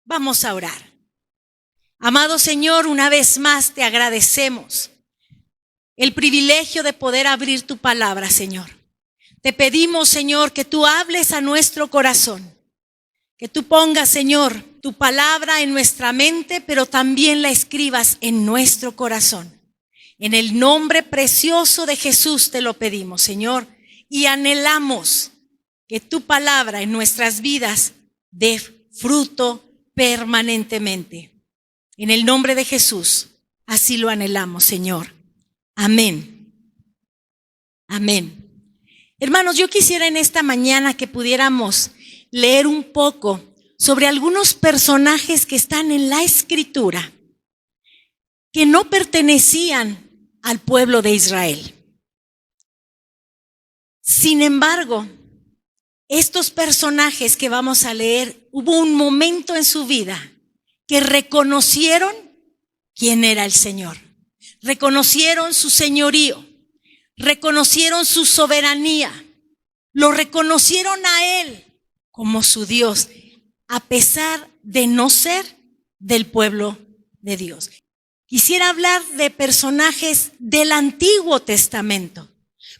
Vamos a orar. Amado Señor, una vez más te agradecemos el privilegio de poder abrir tu palabra, Señor. Te pedimos, Señor, que tú hables a nuestro corazón, que tú pongas, Señor, tu palabra en nuestra mente, pero también la escribas en nuestro corazón. En el nombre precioso de Jesús te lo pedimos, Señor, y anhelamos que tu palabra en nuestras vidas dé fruto permanentemente. En el nombre de Jesús, así lo anhelamos, Señor. Amén. Amén. Hermanos, yo quisiera en esta mañana que pudiéramos leer un poco sobre algunos personajes que están en la Escritura, que no pertenecían al pueblo de Israel. Sin embargo, estos personajes que vamos a leer, hubo un momento en su vida que reconocieron quién era el Señor. Reconocieron su señorío, reconocieron su soberanía, lo reconocieron a Él como su Dios, a pesar de no ser del pueblo de Dios. Quisiera hablar de personajes del Antiguo Testamento,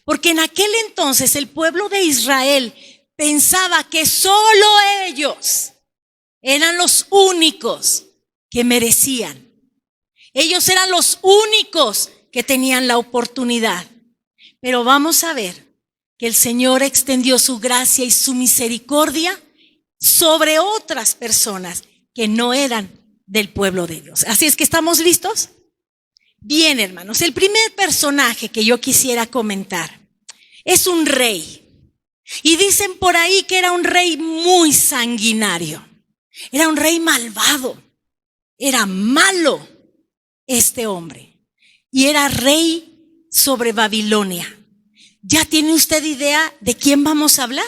porque en aquel entonces el pueblo de Israel pensaba que solo ellos eran los únicos que merecían. Ellos eran los únicos que tenían la oportunidad. Pero vamos a ver que el Señor extendió su gracia y su misericordia sobre otras personas que no eran del pueblo de Dios. Así es que, ¿estamos listos? Bien, hermanos, el primer personaje que yo quisiera comentar es un rey. Y dicen por ahí que era un rey muy sanguinario. Era un rey malvado. Era malo este hombre. Y era rey sobre Babilonia. ¿Ya tiene usted idea de quién vamos a hablar?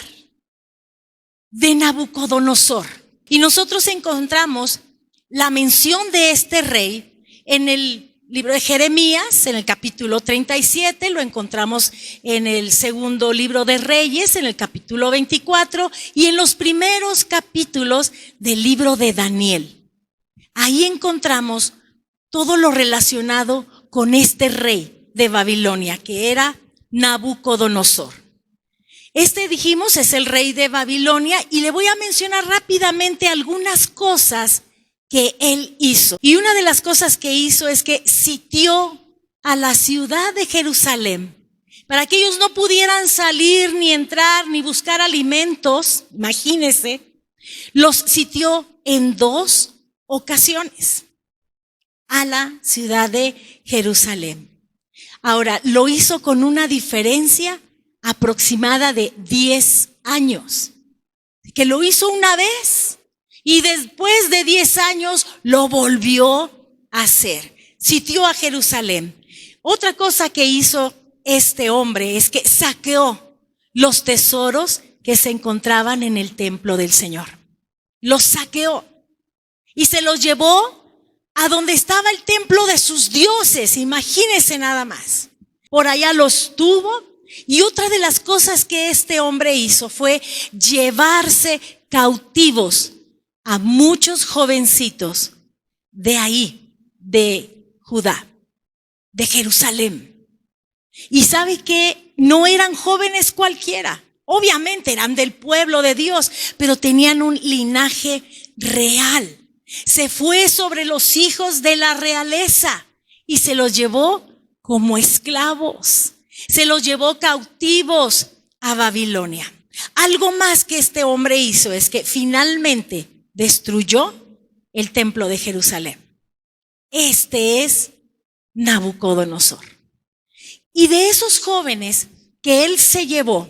De Nabucodonosor. Y nosotros encontramos la mención de este rey en el libro de Jeremías, en el capítulo 37, lo encontramos en el segundo libro de Reyes, en el capítulo 24, y en los primeros capítulos del libro de Daniel. Ahí encontramos todo lo relacionado con este rey de Babilonia, que era Nabucodonosor. Este, dijimos, es el rey de Babilonia, y le voy a mencionar rápidamente algunas cosas que él hizo. Y una de las cosas que hizo es que sitió a la ciudad de Jerusalén para que ellos no pudieran salir, ni entrar, ni buscar alimentos. Imagínense, los sitió en 2 ocasiones a la ciudad de Jerusalén. Ahora, lo hizo con una diferencia aproximada de 10 años, que lo hizo una vez. Y después de 10 años lo volvió a hacer. Sitió a Jerusalén. Otra cosa que hizo este hombre es que saqueó los tesoros que se encontraban en el templo del Señor. Los saqueó y se los llevó a donde estaba el templo de sus dioses. Imagínense nada más. Por allá los tuvo. Y otra de las cosas que este hombre hizo fue llevarse cautivos a muchos jovencitos de ahí, de Judá, de Jerusalén. Y sabe que no eran jóvenes cualquiera. Obviamente eran del pueblo de Dios, pero tenían un linaje real. Se fue sobre los hijos de la realeza y se los llevó como esclavos. Se los llevó cautivos a Babilonia. Algo más que este hombre hizo es que finalmente destruyó el templo de Jerusalén. Este es Nabucodonosor. Y de esos jóvenes que él se llevó,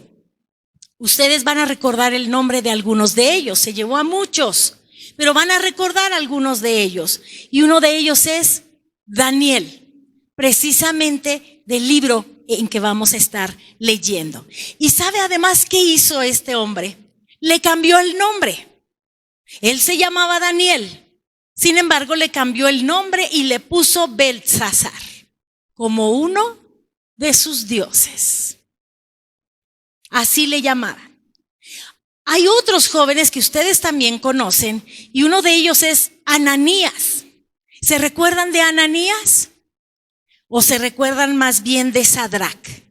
ustedes van a recordar el nombre de algunos de ellos. Se llevó a muchos, pero van a recordar algunos de ellos. Y uno de ellos es Daniel, precisamente del libro en que vamos a estar leyendo. Y sabe además qué hizo este hombre. Le cambió el nombre. Él se llamaba Daniel. Sin embargo, le cambió el nombre y le puso Beltsasar, como uno de sus dioses. Así le llamaban. Hay otros jóvenes que ustedes también conocen y uno de ellos es Ananías. ¿Se recuerdan de Ananías? ¿O se recuerdan más bien de Sadrac?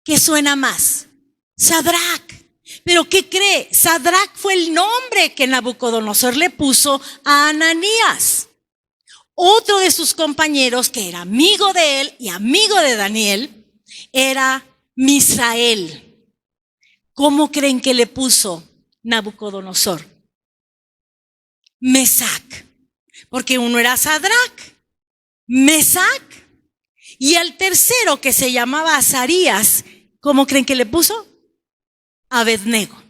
¿Qué suena más? Sadrac. ¿Pero qué cree? Sadrac fue el nombre que Nabucodonosor le puso a Ananías. Otro de sus compañeros, que era amigo de él y amigo de Daniel, era Misael. ¿Cómo creen que le puso Nabucodonosor? Mesac. Porque uno era Sadrac, Mesac, y al tercero, que se llamaba Azarías, ¿cómo creen que le puso? Abednego.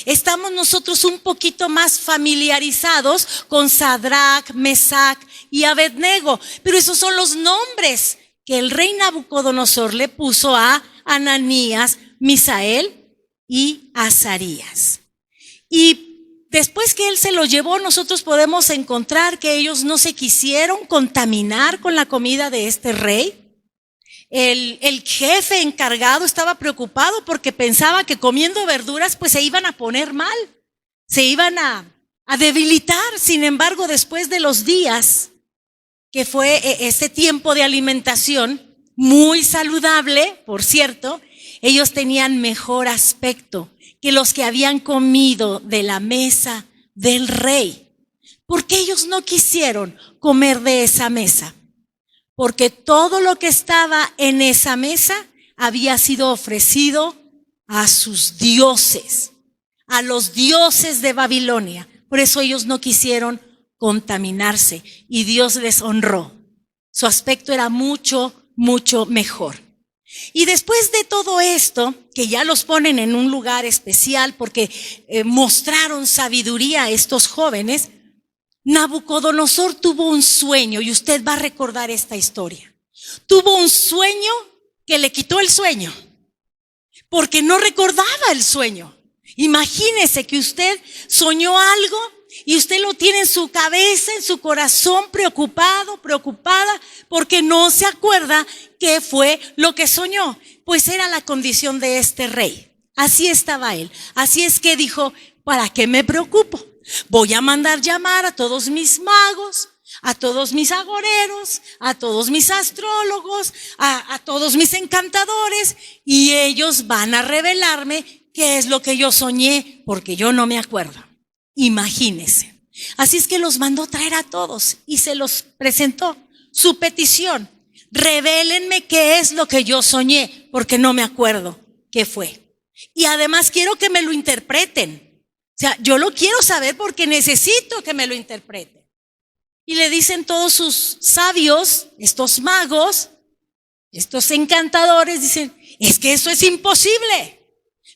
Estamos nosotros un poquito más familiarizados con Sadrac, Mesac y Abednego, pero esos son los nombres que el rey Nabucodonosor le puso a Ananías, Misael y Azarías. Y después que él se los llevó, nosotros podemos encontrar que ellos no se quisieron contaminar con la comida de este rey. El jefe encargado estaba preocupado porque pensaba que comiendo verduras pues se iban a poner mal, se iban a debilitar. Sin embargo, después de los días que fue este tiempo de alimentación, muy saludable, por cierto, ellos tenían mejor aspecto que los que habían comido de la mesa del rey. ¿Por qué ellos no quisieron comer de esa mesa? Porque todo lo que estaba en esa mesa había sido ofrecido a sus dioses, a los dioses de Babilonia. Por eso ellos no quisieron contaminarse y Dios les honró. Su aspecto era mucho, mucho mejor. Y después de todo esto, que ya los ponen en un lugar especial porque mostraron sabiduría a estos jóvenes, Nabucodonosor tuvo un sueño, y usted va a recordar esta historia. Tuvo un sueño que le quitó el sueño, porque no recordaba el sueño. Imagínese que usted soñó algo y usted lo tiene en su cabeza, en su corazón, preocupado, preocupada, porque no se acuerda qué fue lo que soñó. Pues era la condición de este rey. Así estaba él. Así es que dijo, ¿para qué me preocupo? Voy a mandar llamar a todos mis magos, a todos mis agoreros, a todos mis astrólogos, a todos mis encantadores, y ellos van a revelarme qué es lo que yo soñé, porque yo no me acuerdo. Imagínese. Así es que los mandó traer a todos y se los presentó su petición. Revélenme qué es lo que yo soñé, porque no me acuerdo qué fue. Y además quiero que me lo interpreten. O sea, yo lo quiero saber porque necesito que me lo interpreten. Y le dicen todos sus sabios, estos magos, estos encantadores, dicen, es que eso es imposible.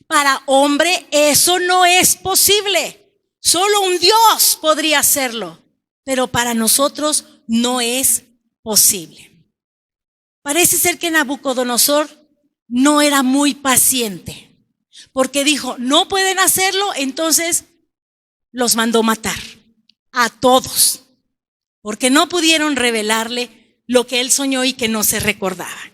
Para hombre eso no es posible. Solo un Dios podría hacerlo, pero para nosotros no es posible. Parece ser que Nabucodonosor no era muy paciente, porque dijo, no pueden hacerlo, entonces los mandó matar a todos, porque no pudieron revelarle lo que él soñó y que no se recordaba.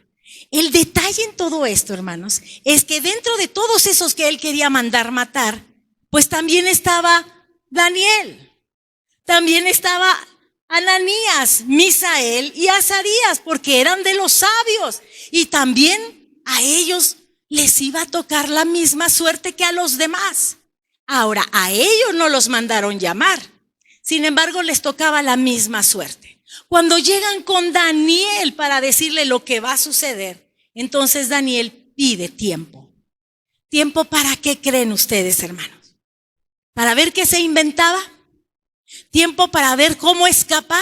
El detalle en todo esto, hermanos, es que dentro de todos esos que él quería mandar matar, pues también estaba Daniel, también estaba Ananías, Misael y Azarías, porque eran de los sabios, y también a ellos les iba a tocar la misma suerte que a los demás. Ahora, a ellos no los mandaron llamar, sin embargo les tocaba la misma suerte. Cuando llegan con Daniel para decirle lo que va a suceder, entonces Daniel pide tiempo. ¿Tiempo para qué creen ustedes, hermanos? ¿Para ver qué se inventaba? ¿Tiempo para ver cómo escapar?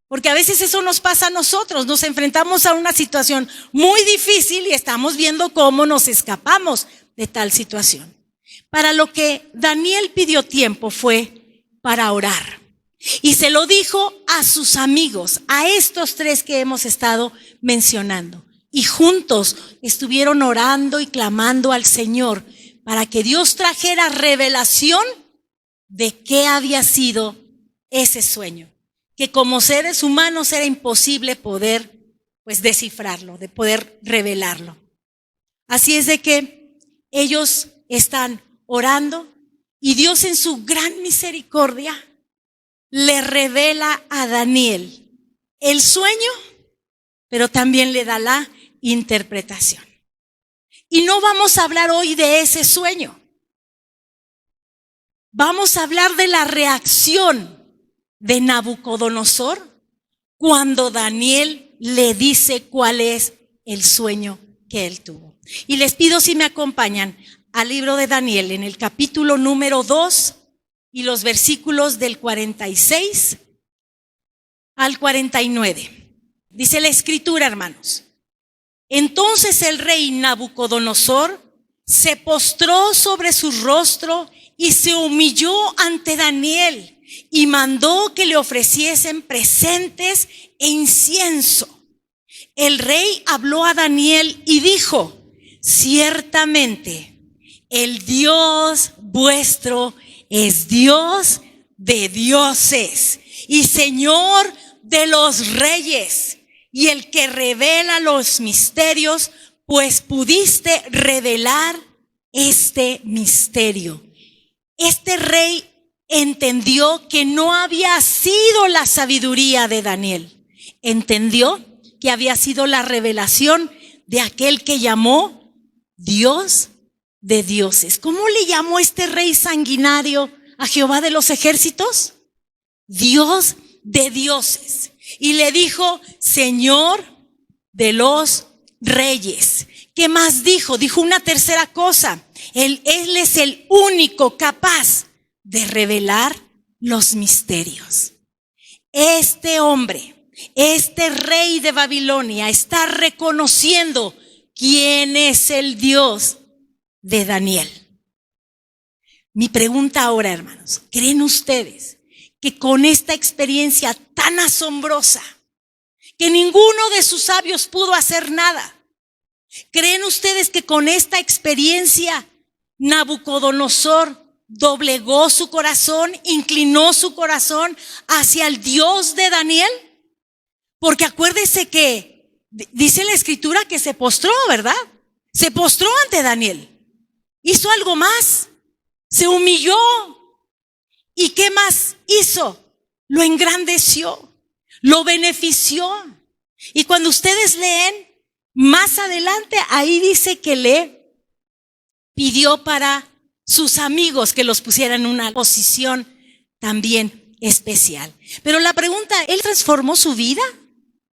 Porque a veces eso nos pasa a nosotros, nos enfrentamos a una situación muy difícil y estamos viendo cómo nos escapamos de tal situación. Para lo que Daniel pidió tiempo fue para orar. Y se lo dijo a sus amigos, a estos tres que hemos estado mencionando. Y juntos estuvieron orando y clamando al Señor para que Dios trajera revelación de qué había sido ese sueño, que como seres humanos era imposible poder descifrarlo, de poder revelarlo. Así es de que ellos están orando, y Dios en su gran misericordia le revela a Daniel el sueño, pero también le da la interpretación. Y no vamos a hablar hoy de ese sueño. Vamos a hablar de la reacción de Nabucodonosor cuando Daniel le dice cuál es el sueño que él tuvo. Y les pido si me acompañan al libro de Daniel en el capítulo número 2 y los versículos del 46 al 49. Dice la escritura, hermanos: entonces el rey Nabucodonosor se postró sobre su rostro y se humilló ante Daniel y mandó que le ofreciesen presentes e incienso. El rey habló a Daniel y dijo: ciertamente el Dios vuestro es Dios de dioses y Señor de los reyes, y el que revela los misterios, pues pudiste revelar este misterio. Este rey entendió que no había sido la sabiduría de Daniel. Entendió que había sido la revelación de aquel que llamó Dios de dioses. ¿Cómo le llamó este rey sanguinario a Jehová de los ejércitos? Dios de dioses. Y le dijo: Señor de los reyes. ¿Qué más dijo? Dijo una tercera cosa: Él es el único capaz de revelar los misterios. Este hombre, este rey de Babilonia, está reconociendo quién es el Dios de Daniel. Mi pregunta ahora, hermanos: ¿creen ustedes que con esta experiencia tan asombrosa, que ninguno de sus sabios pudo hacer nada, creen ustedes que con esta experiencia Nabucodonosor doblegó su corazón, inclinó su corazón hacia el Dios de Daniel? Porque acuérdese que dice la escritura que se postró, ¿verdad? Se postró ante Daniel. Hizo algo más. Se humilló. ¿Y qué más hizo? Lo engrandeció, lo benefició. Y cuando ustedes leen más adelante, ahí dice que le pidió para sus amigos que los pusieran en una posición también especial. Pero la pregunta: ¿él transformó su vida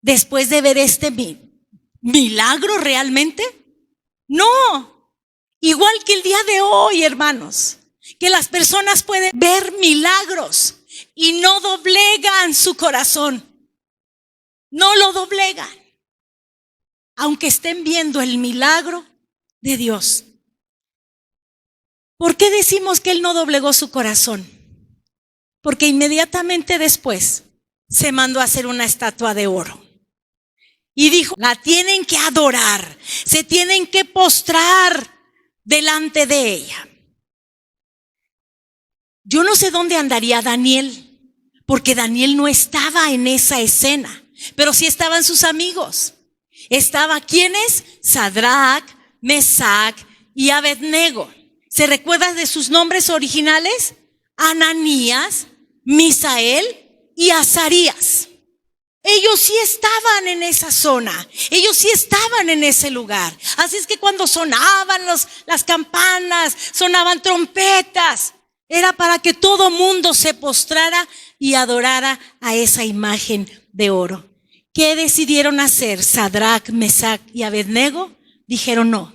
después de ver este milagro realmente? No. Igual que el día de hoy, hermanos, que las personas pueden ver milagros y no doblegan su corazón. No lo doblegan, aunque estén viendo el milagro de Dios. ¿Por qué decimos que él no doblegó su corazón? Porque inmediatamente después se mandó a hacer una estatua de oro. Y dijo: la tienen que adorar, se tienen que postrar delante de ella. Yo no sé dónde andaría Daniel, porque Daniel no estaba en esa escena, pero sí estaban sus amigos. Estaba, ¿quiénes? Sadrach, Mesac y Abednego. ¿Se recuerdan de sus nombres originales? Ananías, Misael y Azarías. Ellos sí estaban en esa zona, ellos sí estaban en ese lugar. Así es que cuando sonaban las campanas, sonaban trompetas, era para que todo mundo se postrara y adorara a esa imagen de oro. ¿Qué decidieron hacer Sadrach, Mesac y Abednego? Dijeron: no,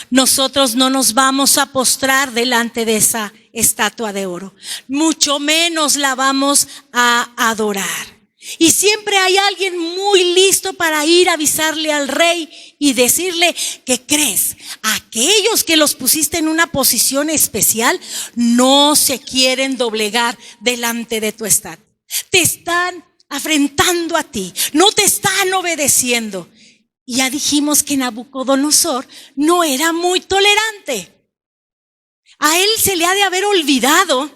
nosotros no nos vamos a postrar delante de esa estatua de oro, mucho menos la vamos a adorar. Y siempre hay alguien muy listo para ir a avisarle al rey y decirle: ¿qué crees? Aquellos que los pusiste en una posición especial no se quieren doblegar delante de tu estatua. Te están afrentando a ti, no te están obedeciendo. Y ya dijimos que Nabucodonosor no era muy tolerante. A él se le ha de haber olvidado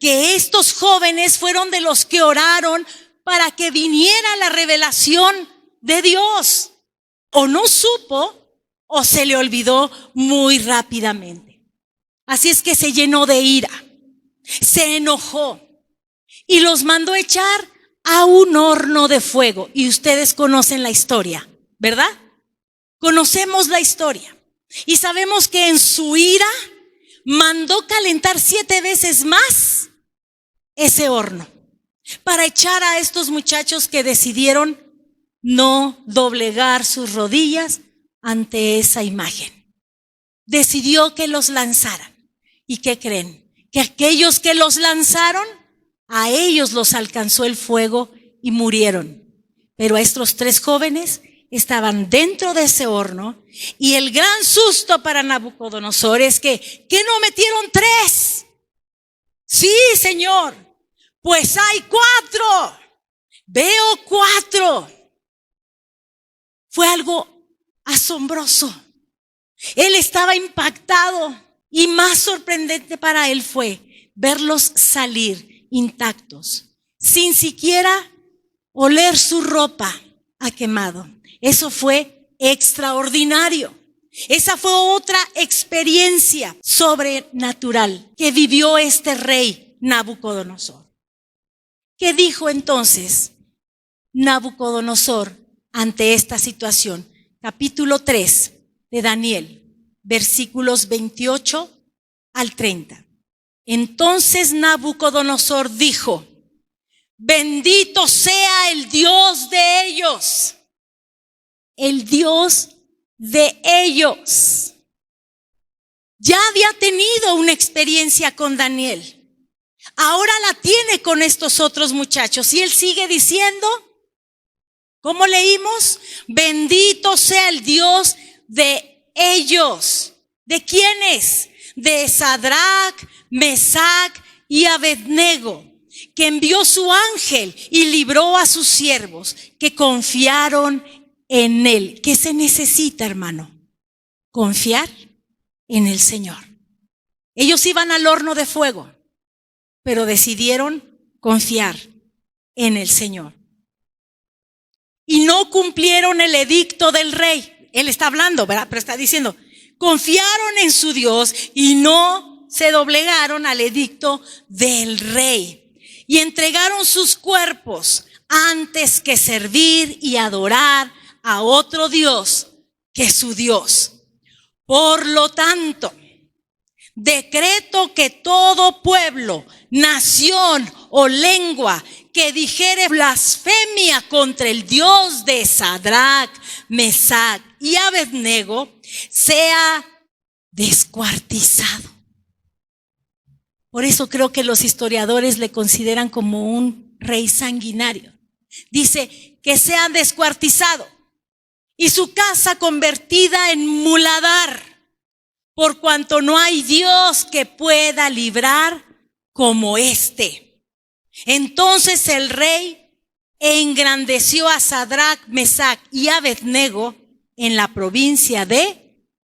que estos jóvenes fueron de los que oraron para que viniera la revelación de Dios. O no supo, o se le olvidó muy rápidamente. Así es que se llenó de ira, se enojó y los mandó echar a un horno de fuego. Y ustedes conocen la historia, ¿verdad? Conocemos la historia y sabemos que en su ira mandó calentar 7 veces más ese horno para echar a estos muchachos que decidieron no doblegar sus rodillas ante esa imagen. Decidió que los lanzaran. ¿Y qué creen? Que aquellos que los lanzaron, a ellos los alcanzó el fuego y murieron. Pero a estos 3 jóvenes estaban dentro de ese horno, y el gran susto para Nabucodonosor es que no metieron 3. Sí, Señor, pues hay 4. Veo 4. Fue algo asombroso. Él estaba impactado, y más sorprendente para él fue verlos salir intactos, sin siquiera oler su ropa a quemado. Eso fue extraordinario. Esa fue otra experiencia sobrenatural que vivió este rey Nabucodonosor. ¿Qué dijo entonces Nabucodonosor ante esta situación? Capítulo 3 de Daniel, versículos 28 al 30. Entonces Nabucodonosor dijo: bendito sea el Dios de ellos. El Dios de ellos. Ya había tenido una experiencia con Daniel. Ahora la tiene con estos otros muchachos. Y él sigue diciendo, ¿cómo leímos? Bendito sea el Dios de ellos. ¿De quiénes? De Sadrac, Mesac y Abednego, que envió su ángel y libró a sus siervos que confiaron en él. ¿Qué se necesita, hermano? Confiar en el Señor. Ellos iban al horno de fuego, pero decidieron confiar en el Señor. Y no cumplieron el edicto del rey. Él está hablando, ¿verdad? Pero está diciendo, confiaron en su Dios y no se doblegaron al edicto del rey. Y entregaron sus cuerpos antes que servir y adorar a otro Dios que su Dios. Por lo tanto, decreto que todo pueblo, nación o lengua que dijere blasfemia contra el Dios de Sadrac, Mesac y Abednego sea descuartizado. Por eso creo que los historiadores le consideran como un rey sanguinario. Dice que sea descuartizado y su casa convertida en muladar, por cuanto no hay Dios que pueda librar como este. Entonces el rey engrandeció a Sadrac, Mesac y Abednego en la provincia de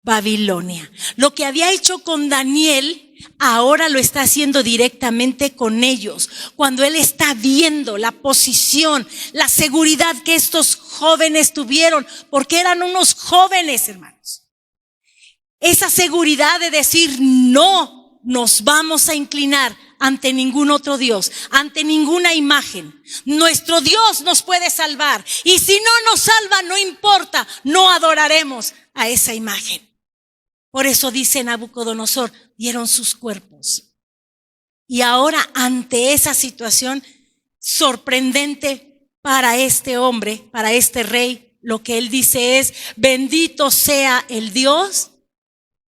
Babilonia. Lo que había hecho con Daniel, ahora lo está haciendo directamente con ellos. Cuando él está viendo la posición, la seguridad que estos jóvenes tuvieron, porque eran unos jóvenes, hermanos. Esa seguridad de decir, no nos vamos a inclinar ante ningún otro Dios, ante ninguna imagen. Nuestro Dios nos puede salvar. Y si no nos salva, no importa, no adoraremos a esa imagen. Por eso dice Nabucodonosor, dieron sus cuerpos. Y ahora ante esa situación sorprendente para este hombre, para este rey, lo que él dice es, bendito sea el Dios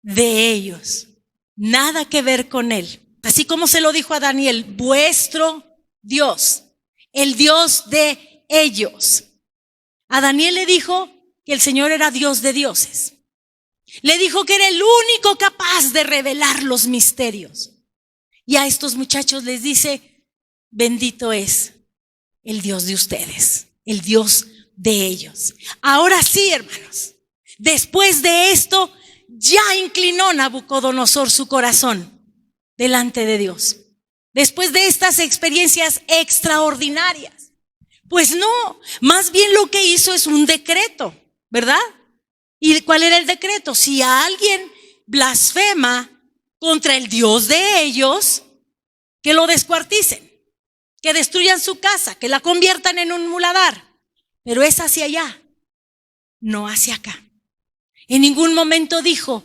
de ellos. Nada que ver con él. Así como se lo dijo a Daniel, vuestro Dios, el Dios de ellos. A Daniel le dijo que el Señor era Dios de dioses. Le dijo que era el único capaz de revelar los misterios. Y a estos muchachos les dice, bendito es el Dios de ustedes, el Dios de ellos. Ahora sí, hermanos, después de esto, ya inclinó Nabucodonosor su corazón delante de Dios. Después de estas experiencias extraordinarias. Pues no, más bien lo que hizo es un decreto, ¿verdad? ¿Y cuál era el decreto? Si a alguien blasfema contra el Dios de ellos, que lo descuarticen, que destruyan su casa, que la conviertan en un muladar. Pero es hacia allá, no hacia acá. En ningún momento dijo,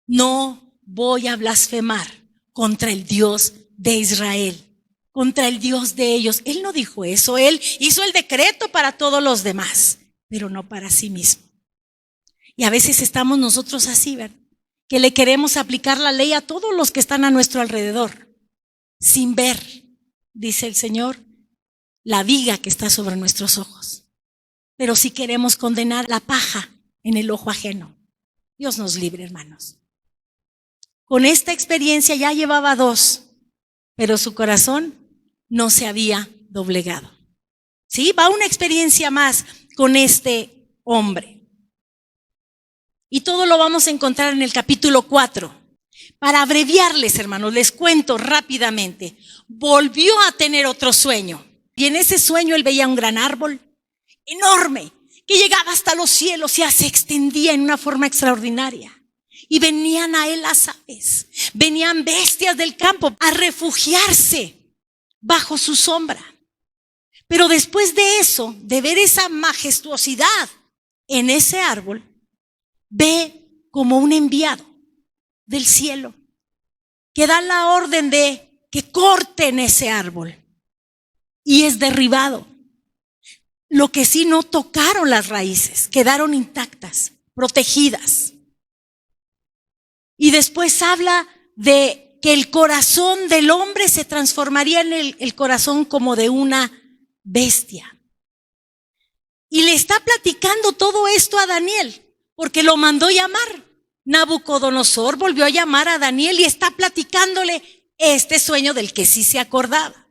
no voy a blasfemar contra el Dios de Israel, contra el Dios de ellos. Él no dijo eso, él hizo el decreto para todos los demás, pero no para sí mismo. Y a veces estamos nosotros así, ¿verdad? Que le queremos aplicar la ley a todos los que están a nuestro alrededor, sin ver, dice el Señor, la viga que está sobre nuestros ojos. Pero sí queremos condenar la paja en el ojo ajeno. Dios nos libre, hermanos. Con esta experiencia ya llevaba 2, pero su corazón no se había doblegado. Sí, va una experiencia más con este hombre. Y todo lo vamos a encontrar en el capítulo 4. Para abreviarles, hermanos, les cuento rápidamente. Volvió a tener otro sueño. Y en ese sueño él veía un gran árbol enorme que llegaba hasta los cielos y se extendía en una forma extraordinaria. Y venían a él las aves, venían bestias del campo a refugiarse bajo su sombra. Pero después de eso, de ver esa majestuosidad en ese árbol, ve como un enviado del cielo que da la orden de que corten ese árbol y es derribado. Lo que sí, no tocaron las raíces, quedaron intactas, protegidas. Y después habla de que el corazón del hombre se transformaría en el corazón como de una bestia. Y le está platicando todo esto a Daniel, porque lo mandó llamar. Nabucodonosor volvió a llamar a Daniel y está platicándole este sueño del que sí se acordaba.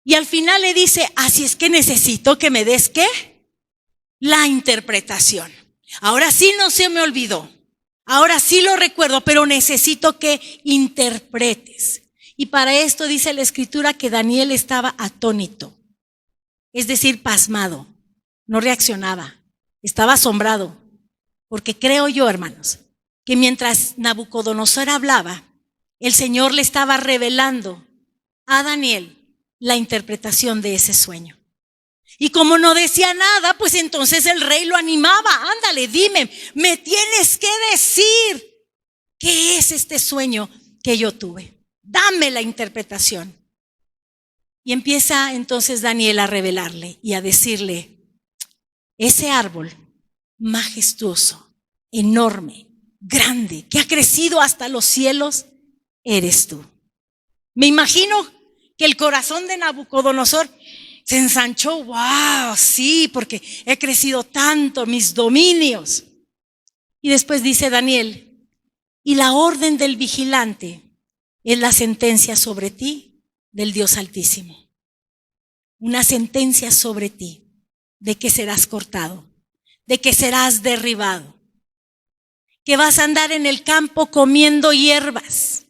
Y al final le dice, así es que necesito que me des, ¿qué? La interpretación. Ahora sí no se me olvidó. Ahora sí lo recuerdo, pero necesito que interpretes. Y para esto dice la Escritura que Daniel estaba atónito, es decir, pasmado, no reaccionaba, estaba asombrado. Porque creo yo, hermanos, que mientras Nabucodonosor hablaba, el Señor le estaba revelando a Daniel la interpretación de ese sueño. Y como no decía nada, pues entonces el rey lo animaba. Ándale, dime, me tienes que decir qué es este sueño que yo tuve. Dame la interpretación. Y empieza entonces Daniel a revelarle y a decirle, ese árbol majestuoso, enorme, grande, que ha crecido hasta los cielos, eres tú. Me imagino que el corazón de Nabucodonosor se ensanchó. ¡Wow! Sí, porque he crecido tanto, mis dominios. Y después dice Daniel, y la orden del vigilante es la sentencia sobre ti del Dios Altísimo. Una sentencia sobre ti de que serás cortado, de que serás derribado, que vas a andar en el campo comiendo hierbas.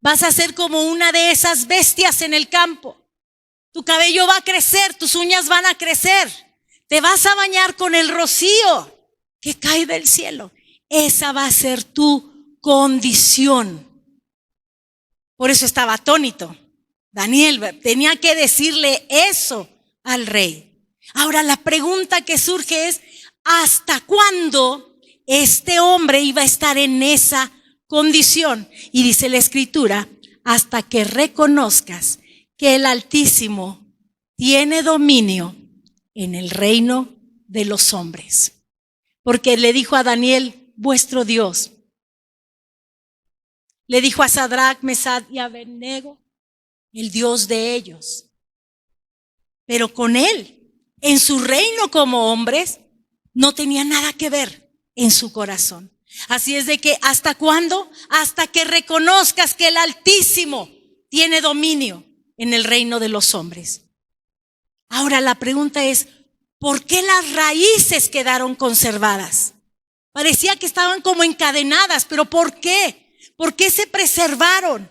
Vas a ser como una de esas bestias en el campo. Tu cabello va a crecer, tus uñas van a crecer. Te vas a bañar con el rocío que cae del cielo. Esa va a ser tu condición. Por eso estaba atónito. Daniel tenía que decirle eso al rey. Ahora la pregunta que surge es, ¿hasta cuándo este hombre iba a estar en esa condición? Y dice la Escritura, hasta que reconozcas que el Altísimo tiene dominio en el reino de los hombres. Porque le dijo a Daniel, vuestro Dios. Le dijo a Sadrach, Mesach y Abednego, el Dios de ellos. Pero con él, en su reino como hombres, no tenía nada que ver en su corazón. Así es de que, ¿hasta cuándo? Hasta que reconozcas que el Altísimo tiene dominio en el reino de los hombres. Ahora la pregunta es, ¿por qué las raíces quedaron conservadas? Parecía que estaban como encadenadas, pero ¿por qué? ¿Por qué se preservaron?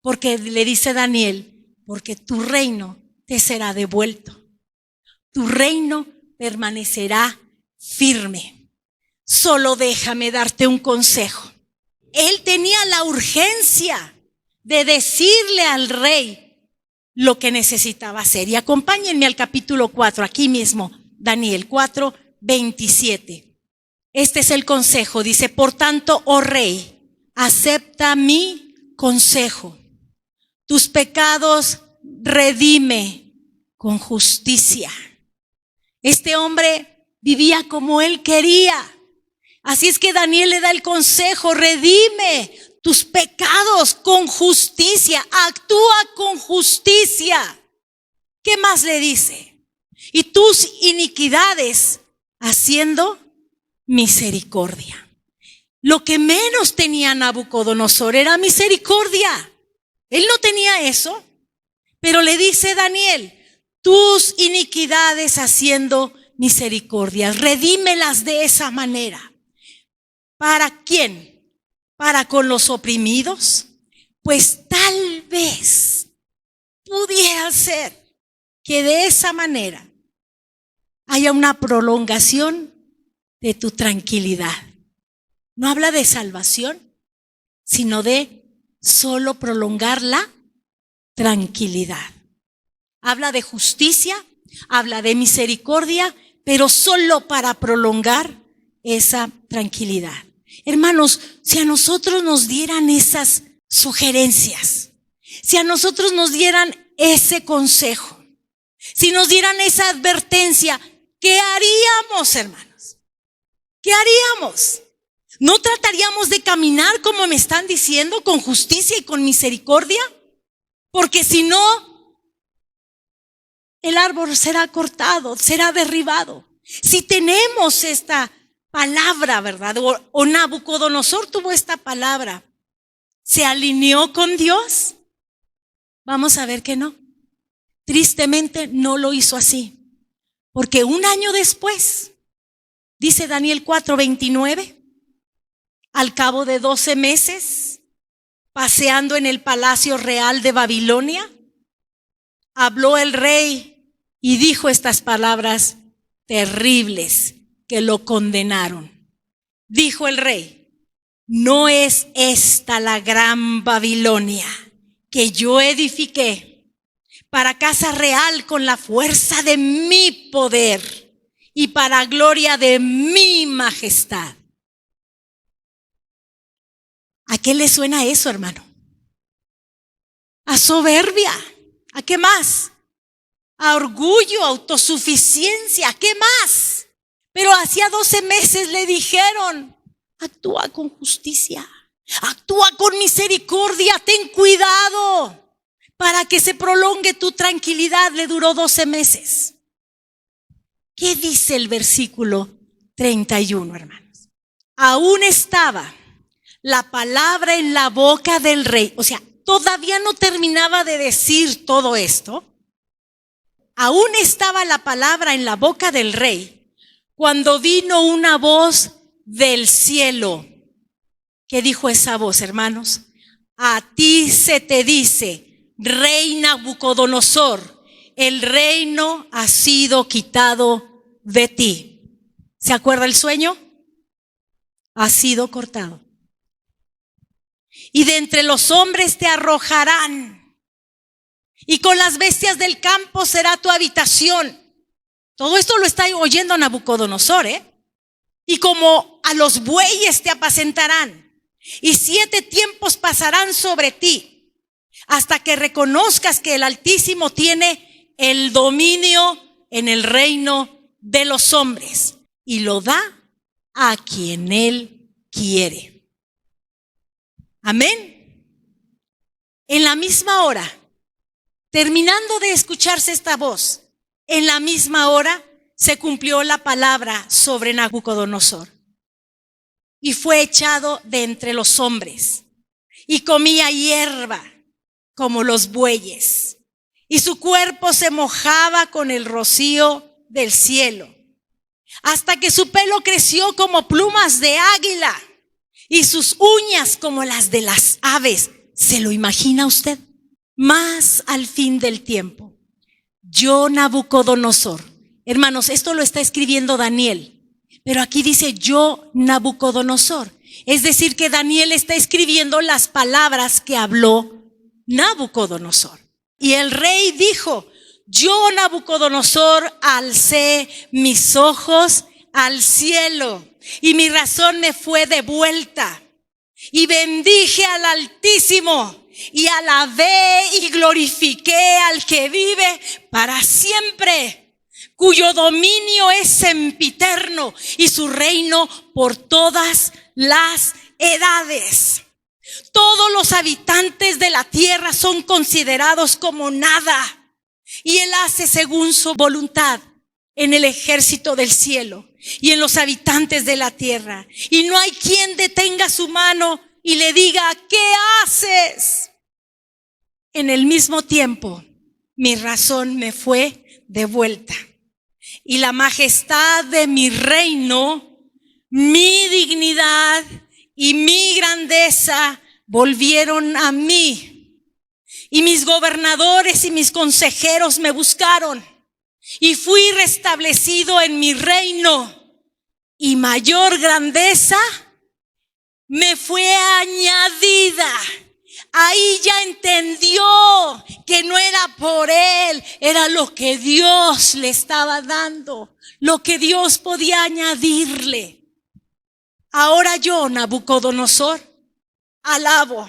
Porque le dice Daniel, porque tu reino te será devuelto. Tu reino permanecerá firme. Solo déjame darte un consejo. él tenía la urgencia de decirle al rey lo que necesitaba hacer. Y acompáñenme al capítulo 4, aquí mismo, Daniel 4, 27. Este es el consejo, dice: por tanto, oh rey, acepta mi consejo. Tus pecados redime con justicia. Este hombre vivía como él quería. Así es que Daniel le da el consejo: redime tus pecados con justicia, actúa con justicia. ¿Qué más le dice? Y tus iniquidades haciendo misericordia. Lo que menos tenía Nabucodonosor era misericordia. Él no tenía eso, pero le dice Daniel: tus iniquidades haciendo misericordia, redímelas de esa manera. ¿Para quién? ¿Para con los oprimidos? Pues tal vez pudiera ser que de esa manera haya una prolongación de tu tranquilidad. No habla de salvación, sino de solo prolongar la tranquilidad. Habla de justicia, habla de misericordia, pero solo para prolongar esa tranquilidad. Hermanos, si a nosotros nos dieran esas sugerencias, si a nosotros nos dieran ese consejo, si nos dieran esa advertencia, ¿qué haríamos, hermanos? ¿Qué haríamos? ¿No trataríamos de caminar como me están diciendo, con justicia y con misericordia? Porque si no, el árbol será cortado, será derribado. Si tenemos esta palabra, ¿verdad? O Nabucodonosor tuvo esta palabra, ¿se alineó con Dios? Vamos a ver que no. Tristemente no lo hizo así. Porque un año después, dice Daniel 4:29, al cabo de 12 meses, paseando en el palacio real de Babilonia, habló el rey y dijo estas palabras terribles que lo condenaron. Dijo el rey: ¿no es esta la gran Babilonia que yo edifiqué para casa real con la fuerza de mi poder y para gloria de mi majestad? ¿A qué le suena eso, hermano? A soberbia. ¿A qué más? A orgullo, autosuficiencia. ¿A qué más? Pero hacía 12 meses le dijeron: actúa con justicia, actúa con misericordia, ten cuidado para que se prolongue tu tranquilidad. Le duró 12 meses. ¿Qué dice el versículo 31, hermanos? Aún estaba la palabra en la boca del rey. O sea, todavía no terminaba de decir todo esto. Aún estaba la palabra en la boca del rey cuando vino una voz del cielo. ¿Qué dijo esa voz, hermanos? A ti se te dice, rey Nabucodonosor, el reino ha sido quitado de ti. ¿Se acuerda el sueño? Ha sido cortado. Y de entre los hombres te arrojarán, y con las bestias del campo será tu habitación. Todo esto lo está oyendo Nabucodonosor, Y como a los bueyes te apacentarán, y 7 tiempos pasarán sobre ti, hasta que reconozcas que el Altísimo tiene el dominio en el reino de los hombres, y lo da a quien Él quiere. Amén. En la misma hora, terminando de escucharse esta voz, en la misma hora se cumplió la palabra sobre Nabucodonosor. Y fue echado de entre los hombres, y comía hierba como los bueyes, y su cuerpo se mojaba con el rocío del cielo, hasta que su pelo creció como plumas de águila, y sus uñas como las de las aves. ¿Se lo imagina usted? Mas al fin del tiempo, yo, Nabucodonosor, hermanos, esto lo está escribiendo Daniel, Pero aquí dice yo, Nabucodonosor. Es decir, que Daniel está escribiendo las palabras que habló Nabucodonosor. Y el rey dijo, yo, Nabucodonosor, alcé mis ojos al cielo y mi razón me fue devuelta. Y bendije al Altísimo y alabé y glorifiqué al que vive para siempre, cuyo dominio es sempiterno y su reino por todas las edades. Todos los habitantes de la tierra son considerados como nada, y Él hace según su voluntad en el ejército del cielo y en los habitantes de la tierra. Y no hay quien detenga su mano y le diga, ¿qué haces? En el mismo tiempo, mi razón me fue devuelta. Y la majestad de mi reino, mi dignidad y mi grandeza volvieron a mí. Y mis gobernadores y mis consejeros me buscaron. Y fui restablecido en mi reino. Y mayor grandeza me fue añadida. Ahí ya entendió que no era por él, era lo que Dios le estaba dando, lo que Dios podía añadirle. Ahora yo, Nabucodonosor, alabo,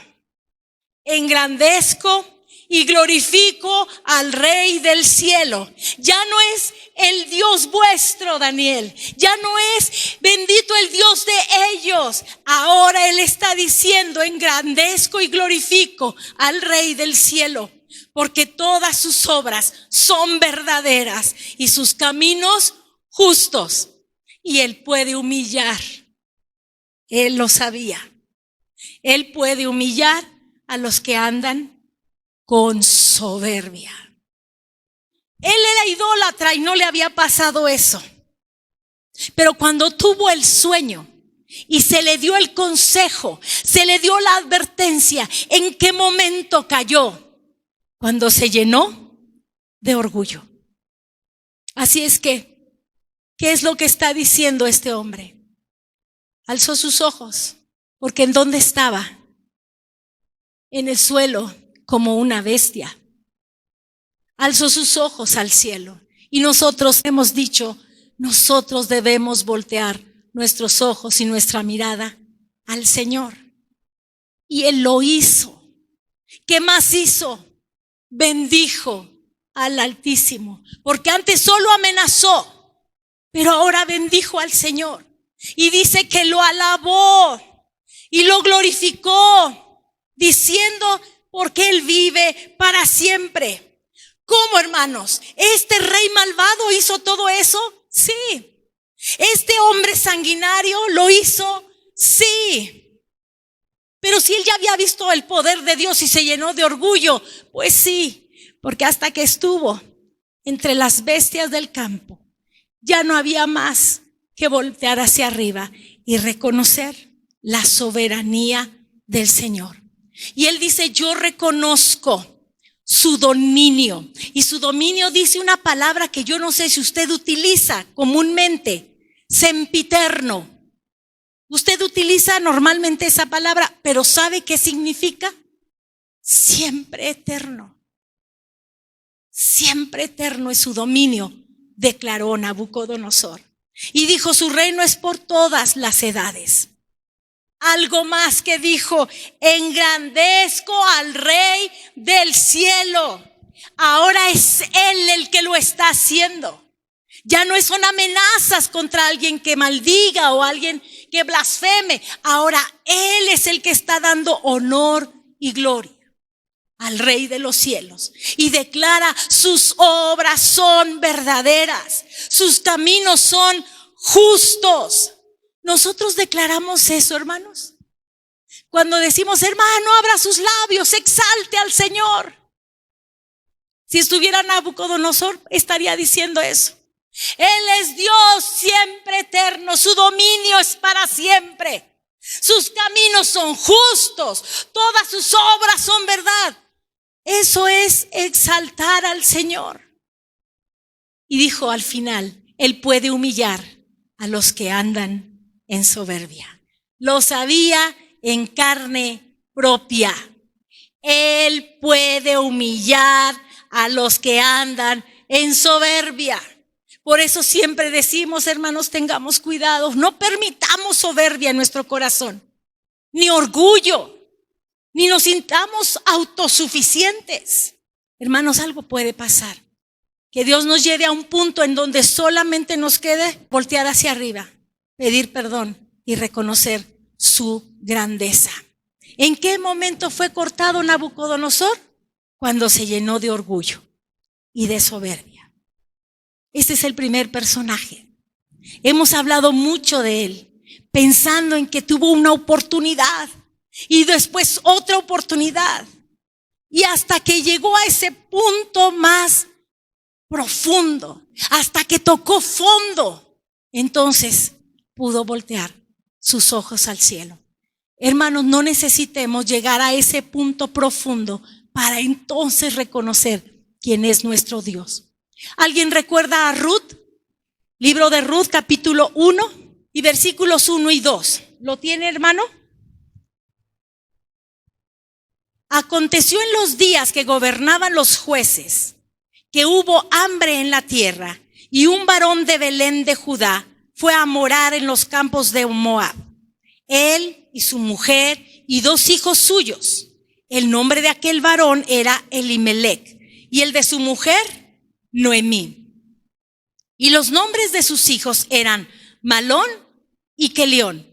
engrandezco y glorifico al Rey del cielo. Ya no es el Dios vuestro, Daniel. Ya no es bendito el Dios de ellos. Ahora Él está diciendo, engrandezco y glorifico al Rey del cielo, porque todas sus obras son verdaderas y sus caminos justos. Y Él puede humillar. Él lo sabía. Él puede humillar a los que andan con soberbia. Él era idólatra y no le había pasado eso. Pero cuando tuvo el sueño y se le dio el consejo, se le dio la advertencia, ¿en qué momento cayó? Cuando se llenó de orgullo. Así es que, ¿qué es lo que está diciendo este hombre? Alzó sus ojos, porque ¿en dónde estaba? En el suelo, como una bestia. Alzó sus ojos al cielo. Y nosotros hemos dicho, nosotros debemos voltear nuestros ojos y nuestra mirada al Señor. Y Él lo hizo. ¿Qué más hizo? Bendijo al Altísimo. Porque antes solo amenazó, pero ahora bendijo al Señor. Y dice que lo alabó y lo glorificó, diciendo, porque Él vive para siempre. ¿Cómo, hermanos? ¿Este rey malvado hizo todo eso? Sí. ¿Este hombre sanguinario lo hizo? Sí. Pero si él ya había visto el poder de Dios y se llenó de orgullo, pues sí, porque hasta que estuvo entre las bestias del campo, ya no había más que voltear hacia arriba y reconocer la soberanía del Señor. Y él dice, yo reconozco su dominio. Y su dominio dice una palabra que yo no sé si usted utiliza comúnmente, sempiterno. Usted utiliza normalmente esa palabra, pero ¿sabe qué significa? Siempre eterno. Siempre eterno es su dominio, declaró Nabucodonosor. Y dijo, su reino es por todas las edades. Algo más que dijo, engrandezco al Rey del cielo. Ahora es Él el que lo está haciendo. Ya no son amenazas contra alguien que maldiga o alguien que blasfeme. Ahora Él es el que está dando honor y gloria al Rey de los cielos. Y declara, sus obras son verdaderas, sus caminos son justos. Nosotros declaramos eso, hermanos. Cuando decimos, hermano, abra sus labios, exalte al Señor. Si estuviera Nabucodonosor, estaría diciendo eso. Él es Dios siempre eterno, su dominio es para siempre. Sus caminos son justos, todas sus obras son verdad. Eso es exaltar al Señor. Y dijo al final, Él puede humillar a los que andan en soberbia. Lo sabía en carne propia. Él puede humillar a los que andan en soberbia. Por eso siempre decimos, hermanos, tengamos cuidado. No permitamos soberbia en nuestro corazón, ni orgullo, ni nos sintamos autosuficientes. Hermanos, algo puede pasar. Que Dios nos lleve a un punto en donde solamente nos quede voltear hacia arriba, pedir perdón y reconocer su grandeza. ¿En qué momento fue cortado Nabucodonosor? Cuando se llenó de orgullo y de soberbia. Este es el primer personaje. Hemos hablado mucho de él, pensando en que tuvo una oportunidad y después otra oportunidad. Y hasta que llegó a ese punto más profundo, hasta que tocó fondo, entonces pudo voltear sus ojos al cielo. Hermanos, no necesitemos llegar a ese punto profundo para entonces reconocer quién es nuestro Dios. ¿Alguien recuerda a Ruth? Libro de Ruth, capítulo 1 y versículos 1 y 2. ¿Lo tiene, hermano? Aconteció en los días que gobernaban los jueces, que hubo hambre en la tierra, y un varón de Belén de Judá fue a morar en los campos de Moab. Él y su mujer y 2 hijos suyos. El nombre de aquel varón era Elimelec, y el de su mujer, Noemí. Y los nombres de sus hijos eran Malón y Kelión,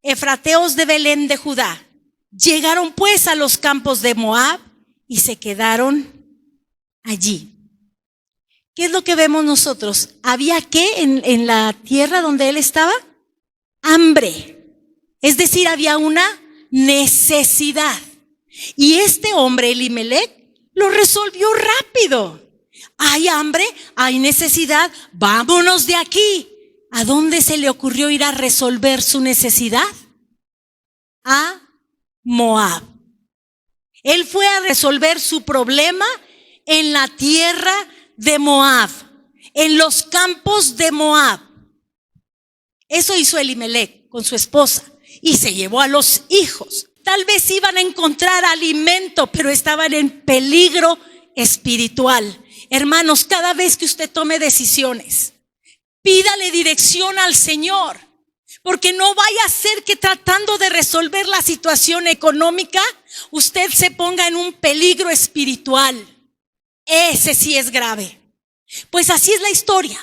efrateos de Belén de Judá. Llegaron pues a los campos de Moab y se quedaron allí. ¿Qué es lo que vemos nosotros? ¿Había qué en la tierra donde él estaba? Hambre. Es decir, había una necesidad. Y este hombre, Elimelec, lo resolvió rápido. Hay hambre, hay necesidad, vámonos de aquí. ¿A dónde se le ocurrió ir a resolver su necesidad? A Moab. Él fue a resolver su problema en la tierra de Moab, en los campos de Moab. Eso hizo Elimelec con su esposa y se llevó a los hijos. Tal vez iban a encontrar alimento, pero estaban en peligro espiritual. Hermanos, cada vez que usted tome decisiones, pídale dirección al Señor, porque no vaya a ser que tratando de resolver la situación económica, usted se ponga en un peligro espiritual. Ese sí es grave. Pues así es la historia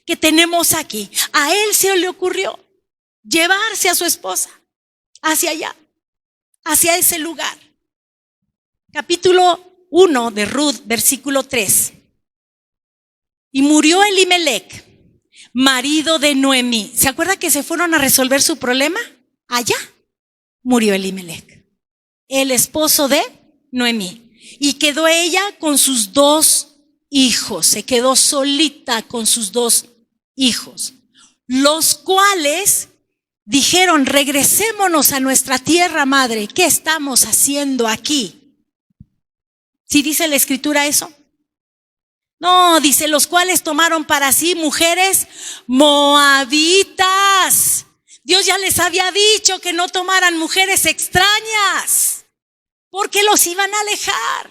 que tenemos aquí. A él se le ocurrió llevarse a su esposa hacia allá, hacia ese lugar. Capítulo 1 de Ruth, versículo 3. Y murió Elimelec, marido de Noemí. ¿Se acuerda que se fueron a resolver su problema? Allá murió Elimelec, el esposo de Noemí. Y quedó ella con sus 2 hijos. Se quedó solita con sus 2 hijos, los cuales dijeron: regresémonos a nuestra tierra madre. ¿Qué estamos haciendo aquí? ¿Sí dice la escritura eso? No, dice: los cuales tomaron para sí mujeres moabitas. Dios ya les había dicho que no tomaran mujeres extrañas, porque los iban a alejar.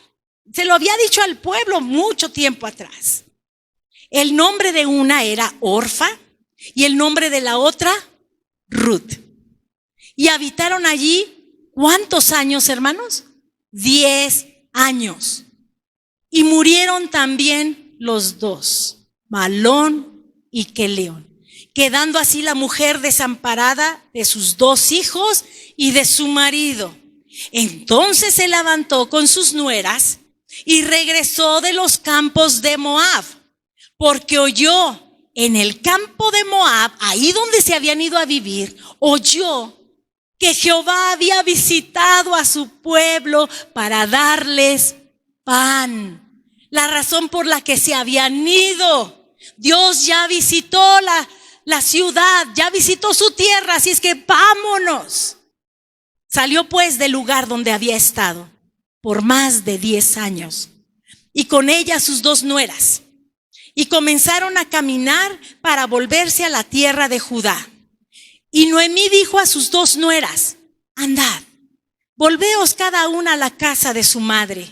Se lo había dicho al pueblo mucho tiempo atrás. El nombre de una era Orfa y el nombre de la otra Ruth. Y habitaron allí, ¿cuántos años, hermanos? 10 años. Y murieron también los 2, Malón y Kelión, quedando así la mujer desamparada de sus 2 hijos y de su marido. Entonces se levantó con sus nueras y regresó de los campos de Moab, porque oyó en el campo de Moab, ahí donde se habían ido a vivir, oyó que Jehová había visitado a su pueblo para darles pan. La razón por la que se habían ido. Dios ya visitó la ciudad, ya visitó su tierra, así es que vámonos. Salió pues del lugar donde había estado por más de 10 años, y con ella sus 2 nueras. y comenzaron a caminar para volverse a la tierra de Judá. Y Noemí dijo a sus 2 nueras: andad, volveos cada una a la casa de su madre.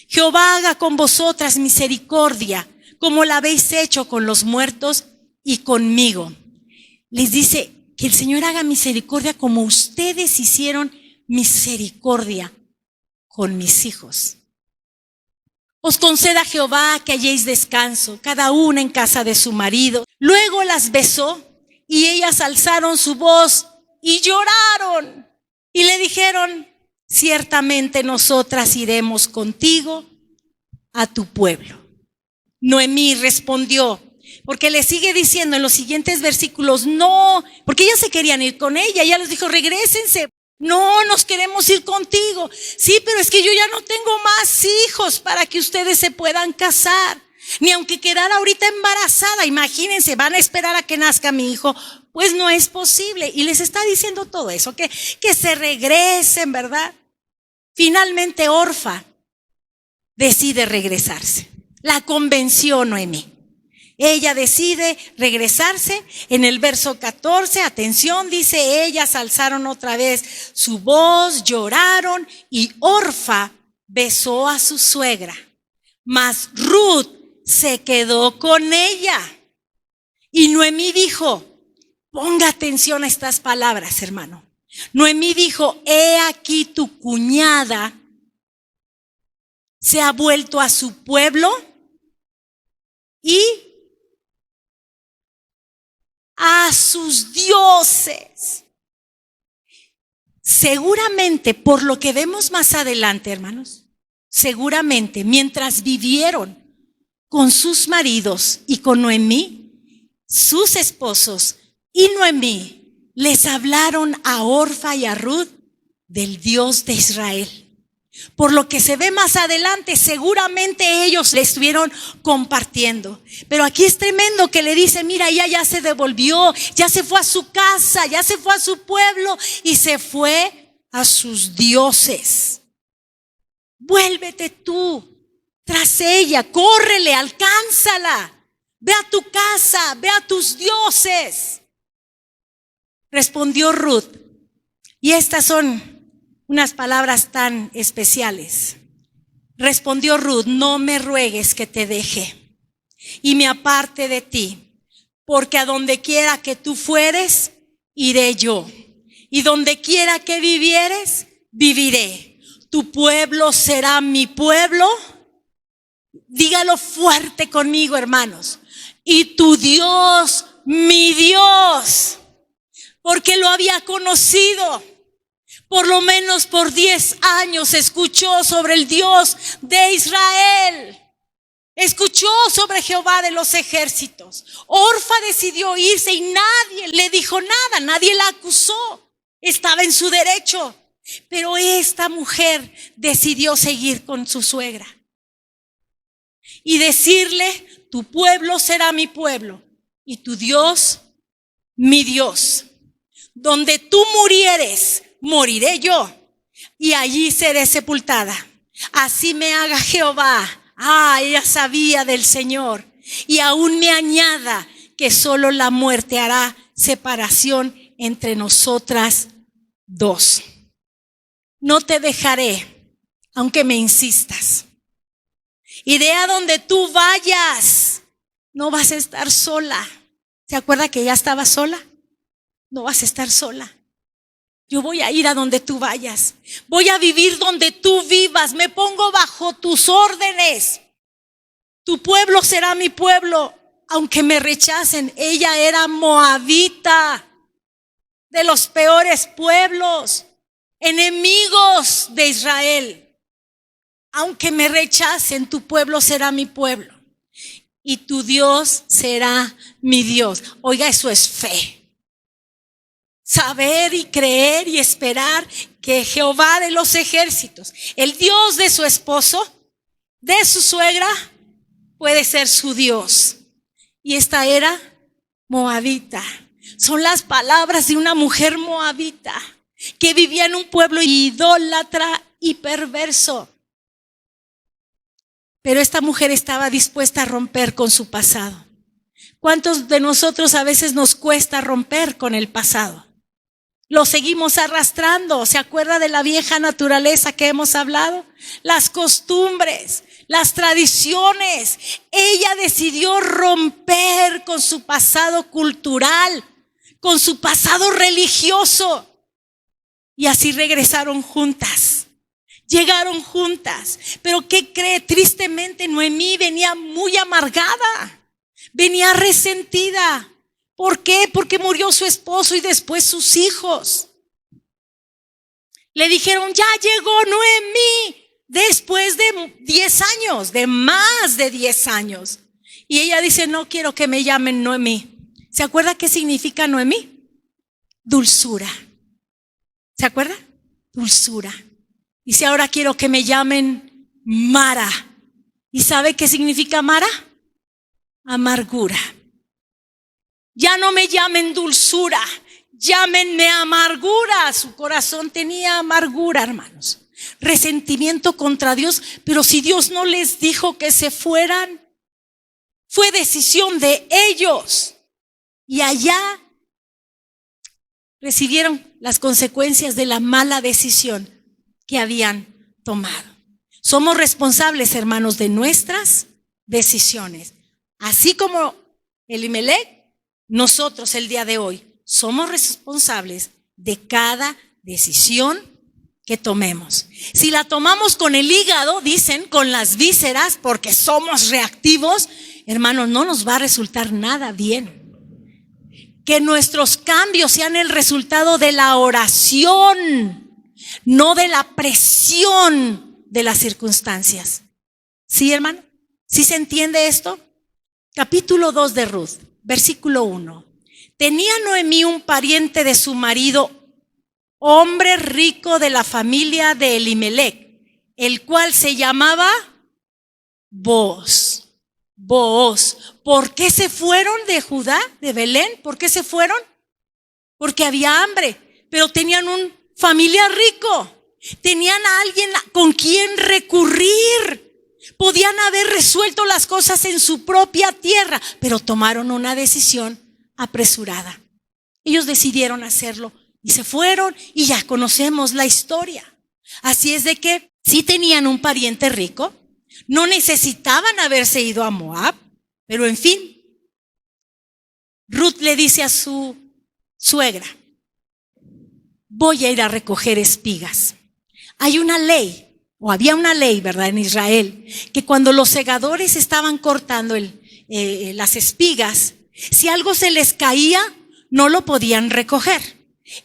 Jehová haga con vosotras misericordia, como la habéis hecho con los muertos y conmigo. Les dice que el Señor haga misericordia como ustedes hicieron misericordia con mis hijos. Os conceda Jehová que halléis descanso, cada una en casa de su marido. Luego las besó y ellas alzaron su voz y lloraron. Y le dijeron: ciertamente nosotras iremos contigo a tu pueblo. Noemí respondió, porque le sigue diciendo en los siguientes versículos: no, porque ellas se querían ir con ella. Ella les dijo: regrésense. No, nos queremos ir contigo. Sí, pero es que yo ya no tengo más hijos para que ustedes se puedan casar. Ni aunque quedara ahorita embarazada, imagínense, van a esperar a que nazca mi hijo. Pues no es posible. Y les está diciendo todo eso, que se regresen, ¿verdad? Finalmente Orfa decide regresarse. La convenció Noemí. Ella decide regresarse. En el verso 14, atención, dice: ellas alzaron otra vez su voz, lloraron, y Orfa besó a su suegra. Mas Ruth se quedó con ella. Y Noemí dijo, ponga atención a estas palabras, hermano. Noemí dijo: he aquí tu cuñada se ha vuelto a su pueblo y a sus dioses. Seguramente, por lo que vemos más adelante, hermanos, seguramente mientras vivieron con sus maridos y con Noemí, sus esposos y Noemí les hablaron a Orfa y a Ruth del Dios de Israel. Por lo que se ve más adelante, seguramente ellos le estuvieron compartiendo. Pero aquí es tremendo que le dice: mira, ella ya se devolvió, ya se fue a su casa, ya se fue a su pueblo y se fue a sus dioses. Vuélvete tú tras ella, córrele, alcánzala, ve a tu casa, ve a tus dioses. Respondió Ruth, y estas son unas palabras tan especiales. Respondió Ruth: no me ruegues que te deje y me aparte de ti, porque a donde quiera que tú fueres, iré yo, y donde quiera que vivieres, viviré. Tu pueblo será mi pueblo. Dígalo fuerte conmigo, hermanos. Y tu Dios, mi Dios, porque lo había conocido. Por lo menos por 10 años escuchó sobre el Dios de Israel. Escuchó sobre Jehová de los ejércitos. Orfa decidió irse y nadie le dijo nada, nadie la acusó. Estaba en su derecho. Pero esta mujer decidió seguir con su suegra y decirle: tu pueblo será mi pueblo y tu Dios, mi Dios. Donde tú murieres, moriré yo, y allí seré sepultada. Así me haga Jehová. Ella sabía del Señor. Y aún me añada que solo la muerte hará separación entre nosotras dos. No te dejaré, aunque me insistas. Iré a donde tú vayas. No vas a estar sola. ¿Se acuerda que ella estaba sola? No vas a estar sola. Yo voy a ir a donde tú vayas. Voy a vivir donde tú vivas. Me pongo bajo tus órdenes. Tu pueblo será mi pueblo, aunque me rechacen. Ella era moabita, de los peores pueblos, enemigos de Israel. Aunque me rechacen, tu pueblo será mi pueblo y tu Dios será mi Dios. Oiga, eso es fe. Saber y creer y esperar que Jehová de los ejércitos, el Dios de su esposo, de su suegra, puede ser su Dios. Y esta era moabita. Son las palabras de una mujer moabita que vivía en un pueblo idólatra y perverso. Pero esta mujer estaba dispuesta a romper con su pasado. ¿Cuántos de nosotros a veces nos cuesta romper con el pasado? Lo seguimos arrastrando. ¿Se acuerda de la vieja naturaleza que hemos hablado? Las costumbres, las tradiciones. Ella decidió romper con su pasado cultural, con su pasado religioso. Y así regresaron juntas. Llegaron juntas. Pero ¿qué cree? Tristemente Noemí venía muy amargada. Venía resentida. ¿Por qué? Porque murió su esposo y después sus hijos. Le dijeron, ya llegó Noemí, después de 10 años, de más de 10 años. Y ella dice, no quiero que me llamen Noemí. ¿Se acuerda qué significa Noemí? Dulzura. ¿Se acuerda? Dulzura. Dice, ahora quiero que me llamen Mara. ¿Y sabe qué significa Mara? Amargura. Ya no me llamen dulzura, llámenme amargura. Su corazón tenía amargura, hermanos. Resentimiento contra Dios. Pero si Dios no les dijo que se fueran, fue decisión de ellos. Y allá recibieron las consecuencias de la mala decisión que habían tomado. Somos responsables, hermanos, de nuestras decisiones. Así como Elimelec, nosotros el día de hoy somos responsables de cada decisión que tomemos. Si la tomamos con el hígado, dicen, con las vísceras, porque somos reactivos, hermanos, no nos va a resultar nada bien. Que nuestros cambios sean el resultado de la oración, no de la presión de las circunstancias. ¿Sí, hermano? ¿Sí se entiende esto? Capítulo 2 de Ruth. Versículo 1. Tenía Noemí un pariente de su marido, hombre rico de la familia de Elimelec, el cual se llamaba Booz. Booz. ¿Por qué se fueron de Judá, de Belén? ¿Por qué se fueron? Porque había hambre, pero tenían un familiar rico. Tenían a alguien con quien recurrir. Podían haber resuelto las cosas en su propia tierra, pero tomaron una decisión apresurada. Ellos decidieron hacerlo y se fueron y ya conocemos la historia. Así es de que sí tenían un pariente rico, no necesitaban haberse ido a Moab, pero en fin, Ruth le dice a su suegra, voy a ir a recoger espigas. Hay una ley. O había una ley, ¿verdad?, en Israel, que cuando los segadores estaban cortando las espigas, si algo se les caía, no lo podían recoger.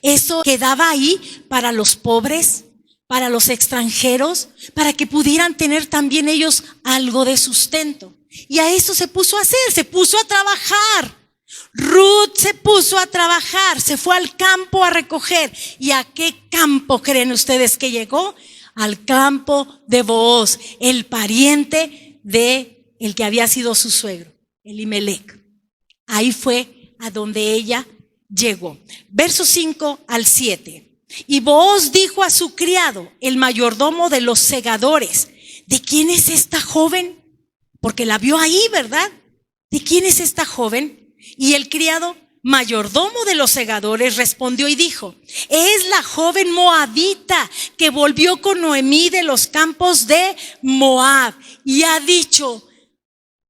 Eso quedaba ahí para los pobres, para los extranjeros, para que pudieran tener también ellos algo de sustento. Y a eso se puso a hacer, se puso a trabajar. Ruth se puso a trabajar, se fue al campo a recoger. ¿Y a qué campo creen ustedes que llegó? Al campo de Booz, el pariente de el que había sido su suegro, Elimelec. Ahí fue a donde ella llegó. Versos 5 al 7. Y Booz dijo a su criado, el mayordomo de los segadores, ¿de quién es esta joven? Porque la vio ahí, ¿verdad? ¿De quién es esta joven? Y el criado, mayordomo de los segadores, respondió y dijo, es la joven moabita que volvió con Noemí de los campos de Moab y ha dicho,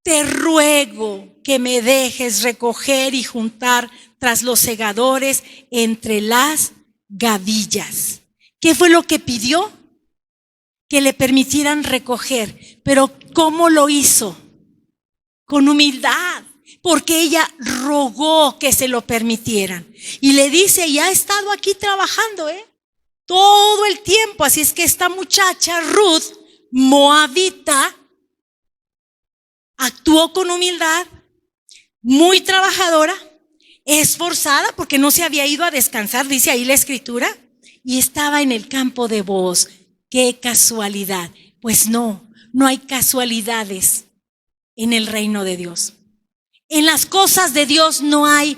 te ruego que me dejes recoger y juntar tras los segadores entre las gavillas. ¿Qué fue lo que pidió? Que le permitieran recoger. Pero ¿cómo lo hizo? Con humildad. Porque ella rogó que se lo permitieran. Y le dice, y ha estado aquí trabajando, todo el tiempo. Así es que esta muchacha, Ruth, moabita, actuó con humildad, muy trabajadora, esforzada, porque no se había ido a descansar, dice ahí la escritura, y estaba en el campo de Booz. ¡Qué casualidad! Pues no hay casualidades en el reino de Dios. En las cosas de Dios no hay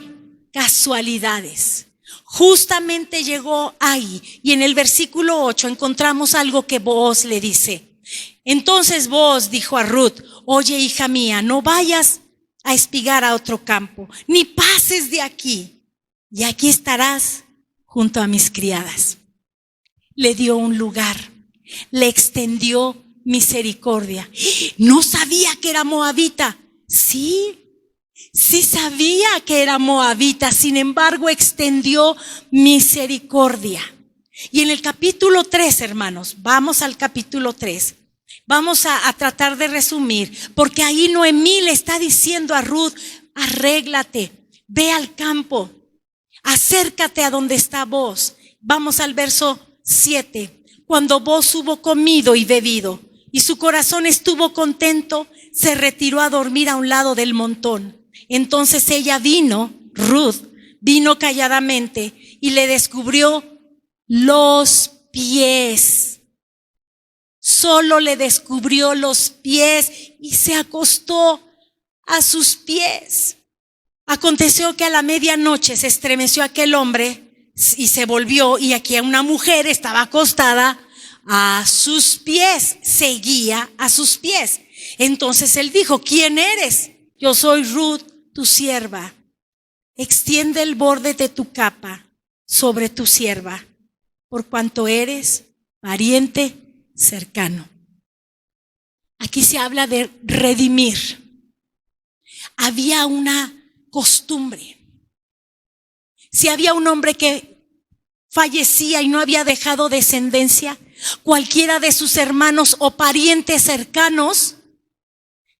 casualidades. Justamente llegó ahí y en el versículo 8 encontramos algo que Booz le dice. Entonces Booz dijo a Ruth: oye, hija mía, no vayas a espigar a otro campo, ni pases de aquí, y aquí estarás junto a mis criadas. Le dio un lugar, le extendió misericordia. No sabía que era moabita. Sí sabía que era moabita, sin embargo extendió misericordia. Y en el capítulo 3, hermanos, vamos al capítulo 3. Vamos a tratar de resumir, porque ahí Noemí le está diciendo a Ruth: arréglate, ve al campo, acércate a donde está Booz. Vamos al verso 7. Cuando Booz hubo comido y bebido, y su corazón estuvo contento, se retiró a dormir a un lado del montón. Entonces ella Ruth vino calladamente y le descubrió los pies. Solo le descubrió los pies y se acostó a sus pies. Aconteció que a la medianoche se estremeció aquel hombre y se volvió, y aquí una mujer estaba acostada a sus pies, seguía a sus pies. Entonces él dijo: ¿quién eres? Yo soy Ruth, tu sierva. Extiende el borde de tu capa sobre tu sierva, por cuanto eres pariente cercano. Aquí se habla de redimir. Había una costumbre. Si había un hombre que fallecía y no había dejado descendencia, cualquiera de sus hermanos o parientes cercanos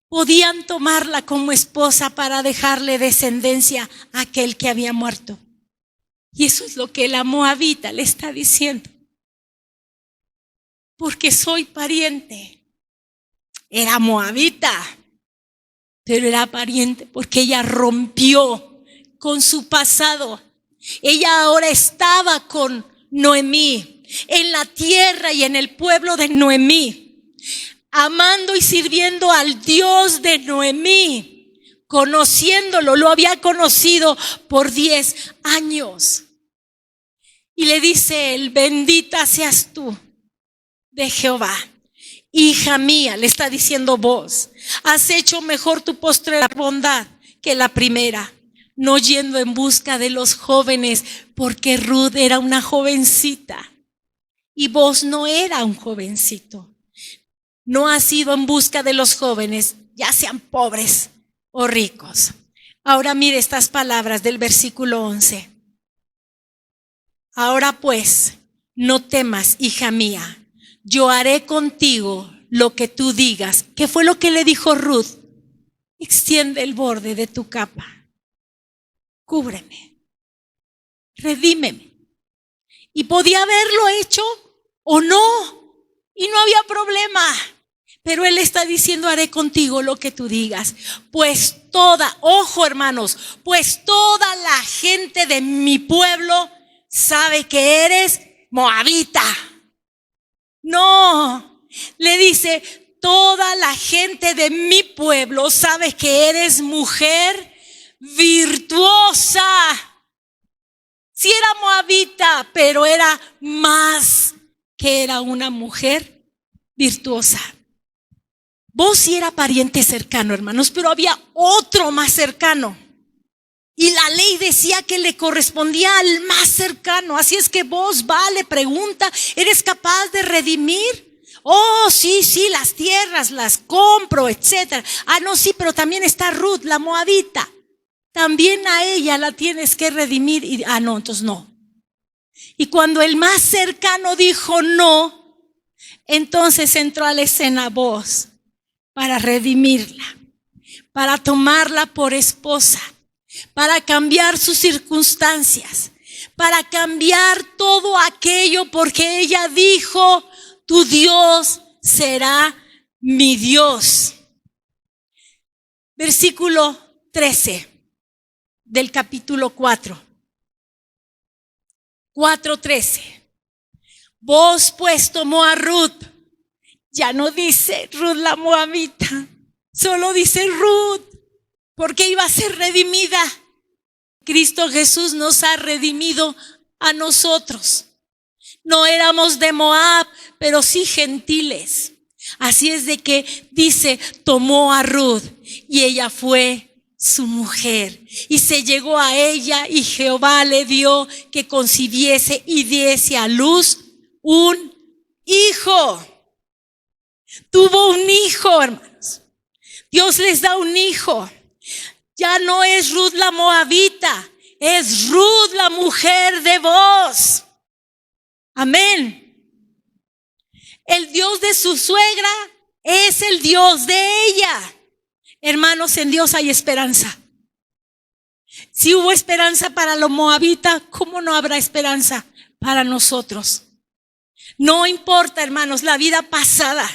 podían tomarla como esposa para dejarle descendencia a aquel que había muerto. Y eso es lo que la moabita le está diciendo: porque soy pariente. Era moabita, pero era pariente porque ella rompió con su pasado. Ella ahora estaba con Noemí, en la tierra y en el pueblo de Noemí, amando y sirviendo al Dios de Noemí, conociéndolo. Lo había conocido por 10 años. Y le dice él: bendita seas tú de Jehová, hija mía, le está diciendo Booz, has hecho mejor tu postrera bondad que la primera, no yendo en busca de los jóvenes, porque Ruth era una jovencita y Booz no era un jovencito. No has ido en busca de los jóvenes, ya sean pobres o ricos. Ahora mire estas palabras del versículo 11. Ahora pues, no temas, hija mía, yo haré contigo lo que tú digas. ¿Qué fue lo que le dijo Ruth? Extiende el borde de tu capa, cúbreme, redímeme. Y podía haberlo hecho o no, y no había problema. Pero él está diciendo: haré contigo lo que tú digas. Pues ojo hermanos, pues toda la gente de mi pueblo sabe que eres moabita. No, le dice: toda la gente de mi pueblo sabe que eres mujer virtuosa. Sí era moabita, pero era más que era una mujer virtuosa. Vos sí era pariente cercano, hermanos, pero había otro más cercano. Y la ley decía que le correspondía al más cercano. Así es que vos le pregunta: ¿eres capaz de redimir? Oh, sí, las tierras las compro, etcétera. Ah, no, sí, pero también está Ruth, la moabita. También a ella la tienes que redimir. Y, no, entonces no. Y cuando el más cercano dijo no, entonces entró a la escena Booz para redimirla, para tomarla por esposa, para cambiar sus circunstancias, para cambiar todo aquello, porque ella dijo: tu Dios será mi Dios. Versículo 13 del capítulo 4. 4:13. Booz pues tomó a Ruth. Ya no dice Ruth la moabita, solo dice Ruth, porque iba a ser redimida. Cristo Jesús nos ha redimido a nosotros. No éramos de Moab, pero sí gentiles. Así es de que dice, tomó a Ruth y ella fue su mujer y se llegó a ella y Jehová le dio que concibiese y diese a luz un hijo. Tuvo un hijo, hermanos. Dios les da un hijo. Ya no es Ruth la moabita, es Ruth la mujer de Booz. Amén. El Dios de su suegra es el Dios de ella. Hermanos, en Dios hay esperanza. Si hubo esperanza para los moabitas, ¿cómo no habrá esperanza para nosotros? No importa, hermanos, la vida pasada.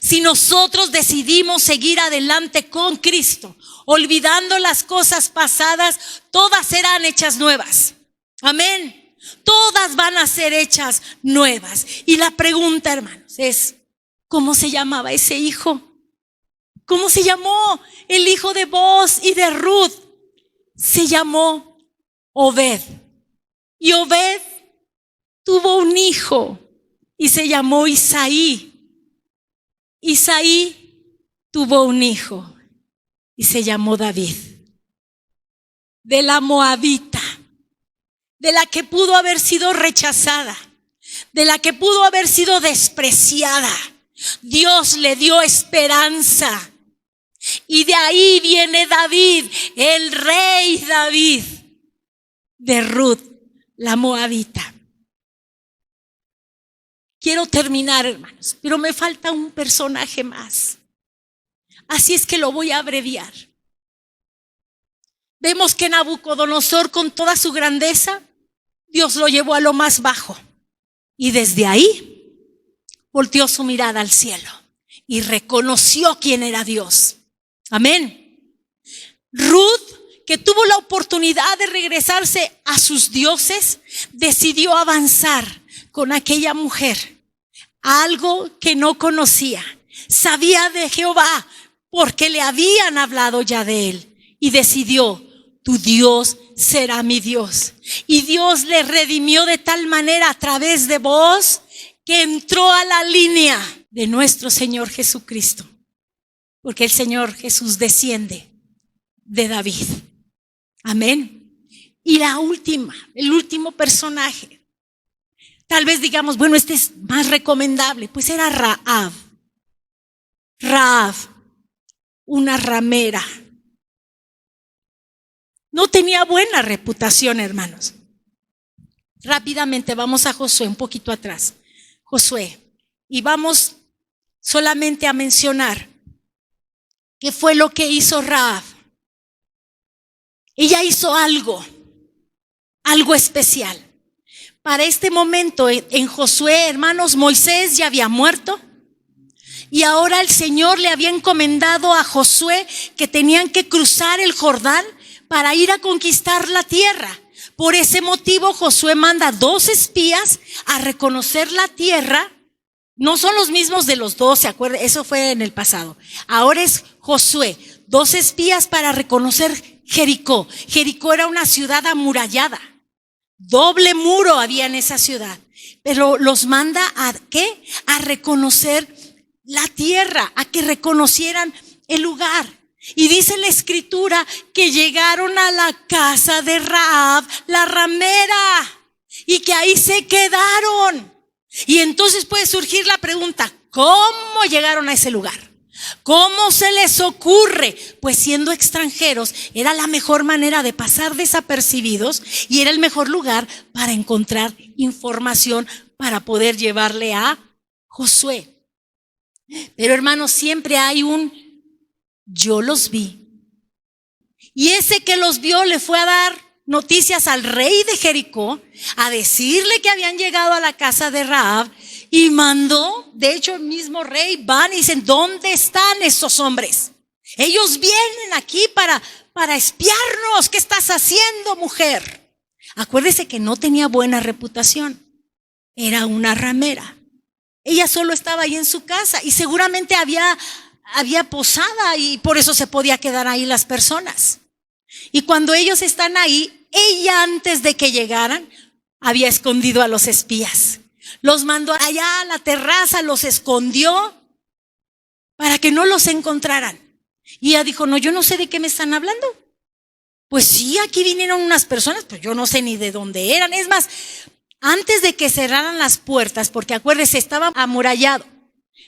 Si nosotros decidimos seguir adelante con Cristo, olvidando las cosas pasadas, todas serán hechas nuevas. Amén. Todas van a ser hechas nuevas. Y la pregunta, hermanos, es, ¿cómo se llamaba ese hijo? ¿Cómo se llamó el hijo de Booz y de Ruth? Se llamó Obed. Y Obed tuvo un hijo y se llamó Isaí. Isaí tuvo un hijo y se llamó David. De la moabita, de la que pudo haber sido rechazada, de la que pudo haber sido despreciada, Dios le dio esperanza. Y de ahí viene David, el rey David, de Ruth, la moabita. Quiero terminar, hermanos, pero me falta un personaje más. Así es que lo voy a abreviar. Vemos que Nabucodonosor, con toda su grandeza, Dios lo llevó a lo más bajo. Y desde ahí volteó su mirada al cielo y reconoció quién era Dios. Amén. Ruth, que tuvo la oportunidad de regresarse a sus dioses, decidió avanzar con aquella mujer. Algo que no conocía. Sabía de Jehová porque le habían hablado ya de él. Y decidió, tu Dios será mi Dios. Y Dios le redimió de tal manera a través de Booz que entró a la línea de nuestro Señor Jesucristo. Porque el Señor Jesús desciende de David. Amén. Y la última, el último personaje. Tal vez digamos, bueno, este es más recomendable. Pues era Rahab. Rahab, una ramera. No tenía buena reputación, hermanos. Rápidamente vamos a Josué, un poquito atrás. Josué. Y vamos solamente a mencionar qué fue lo que hizo Rahab. Ella hizo algo especial. Para este momento en Josué, hermanos, Moisés ya había muerto. Y ahora el Señor le había encomendado a Josué que tenían que cruzar el Jordán para ir a conquistar la tierra. Por ese motivo Josué manda 2 espías a reconocer la tierra. No son los mismos de los 12, acuérdense, eso fue en el pasado. Ahora es Josué, 2 espías para reconocer Jericó. Jericó era una ciudad amurallada. Doble muro había en esa ciudad. Pero los manda a ¿qué? A reconocer la tierra, a que reconocieran el lugar. Y dice la escritura que llegaron a la casa de Rahab, la ramera, y que ahí se quedaron. Y entonces puede surgir la pregunta, ¿cómo llegaron a ese lugar? ¿Cómo se les ocurre? Pues siendo extranjeros era la mejor manera de pasar desapercibidos y era el mejor lugar para encontrar información para poder llevarle a Josué. Pero hermanos, siempre hay yo los vi. Y ese que los vio le fue a dar noticias al rey de Jericó, a decirle que habían llegado a la casa de Rahab y mandó, de hecho el mismo rey van y dicen, ¿dónde están estos hombres? Ellos vienen aquí para espiarnos. ¿Qué estás haciendo, mujer? Acuérdese que no tenía buena reputación. Era una ramera. Ella solo estaba ahí en su casa y seguramente había posada y por eso se podía quedar ahí las personas. Y cuando ellos están ahí, ella antes de que llegaran había escondido a los espías. Los mandó allá a la terraza, los escondió para que no los encontraran. Y ella dijo, no, yo no sé de qué me están hablando. Pues sí, aquí vinieron unas personas, pero yo no sé ni de dónde eran. Es más, antes de que cerraran las puertas, porque acuérdese, estaba amurallado,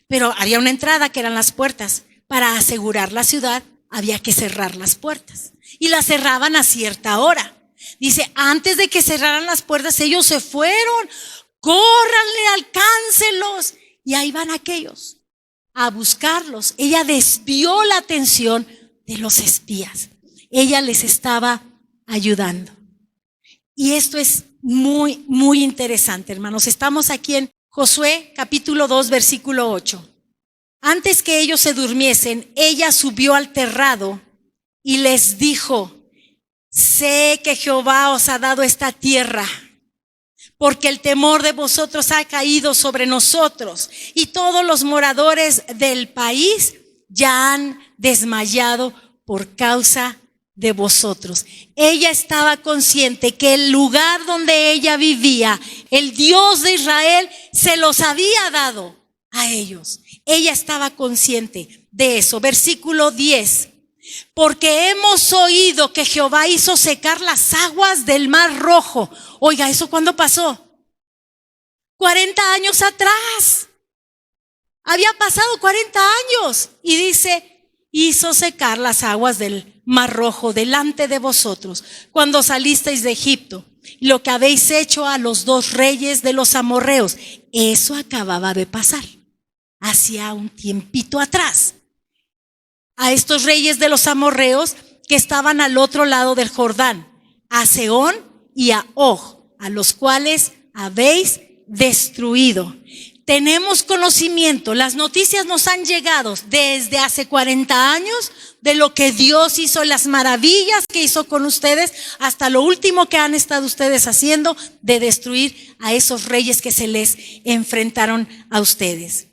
pero había una entrada que eran las puertas. Para asegurar la ciudad había que cerrar las puertas. Y las cerraban a cierta hora. Dice, antes de que cerraran las puertas, ellos se fueron. Córranle, alcáncenlos. Y ahí van aquellos a buscarlos. Ella desvió la atención de los espías. Ella les estaba ayudando. Y esto es muy, muy interesante, hermanos. Estamos aquí en Josué capítulo 2, versículo 8. Antes que ellos se durmiesen, ella subió al terrado y les dijo, sé que Jehová os ha dado esta tierra, porque el temor de vosotros ha caído sobre nosotros, y todos los moradores del país ya han desmayado por causa de vosotros. Ella estaba consciente que el lugar donde ella vivía, el Dios de Israel, se los había dado a ellos. Ella estaba consciente de eso. Versículo 10. Porque hemos oído que Jehová hizo secar las aguas del Mar Rojo. Oiga, ¿eso cuándo pasó? 40 años atrás. Había pasado 40 años. Y dice, hizo secar las aguas del Mar Rojo delante de vosotros, cuando salisteis de Egipto. Lo que habéis hecho a los 2 reyes de los amorreos. Eso acababa de pasar. Hacía un tiempito atrás. A estos reyes de los amorreos que estaban al otro lado del Jordán, a Sehón y a Og, a los cuales habéis destruido. Tenemos conocimiento, las noticias nos han llegado desde hace 40 años de lo que Dios hizo, las maravillas que hizo con ustedes, hasta lo último que han estado ustedes haciendo de destruir a esos reyes que se les enfrentaron a ustedes.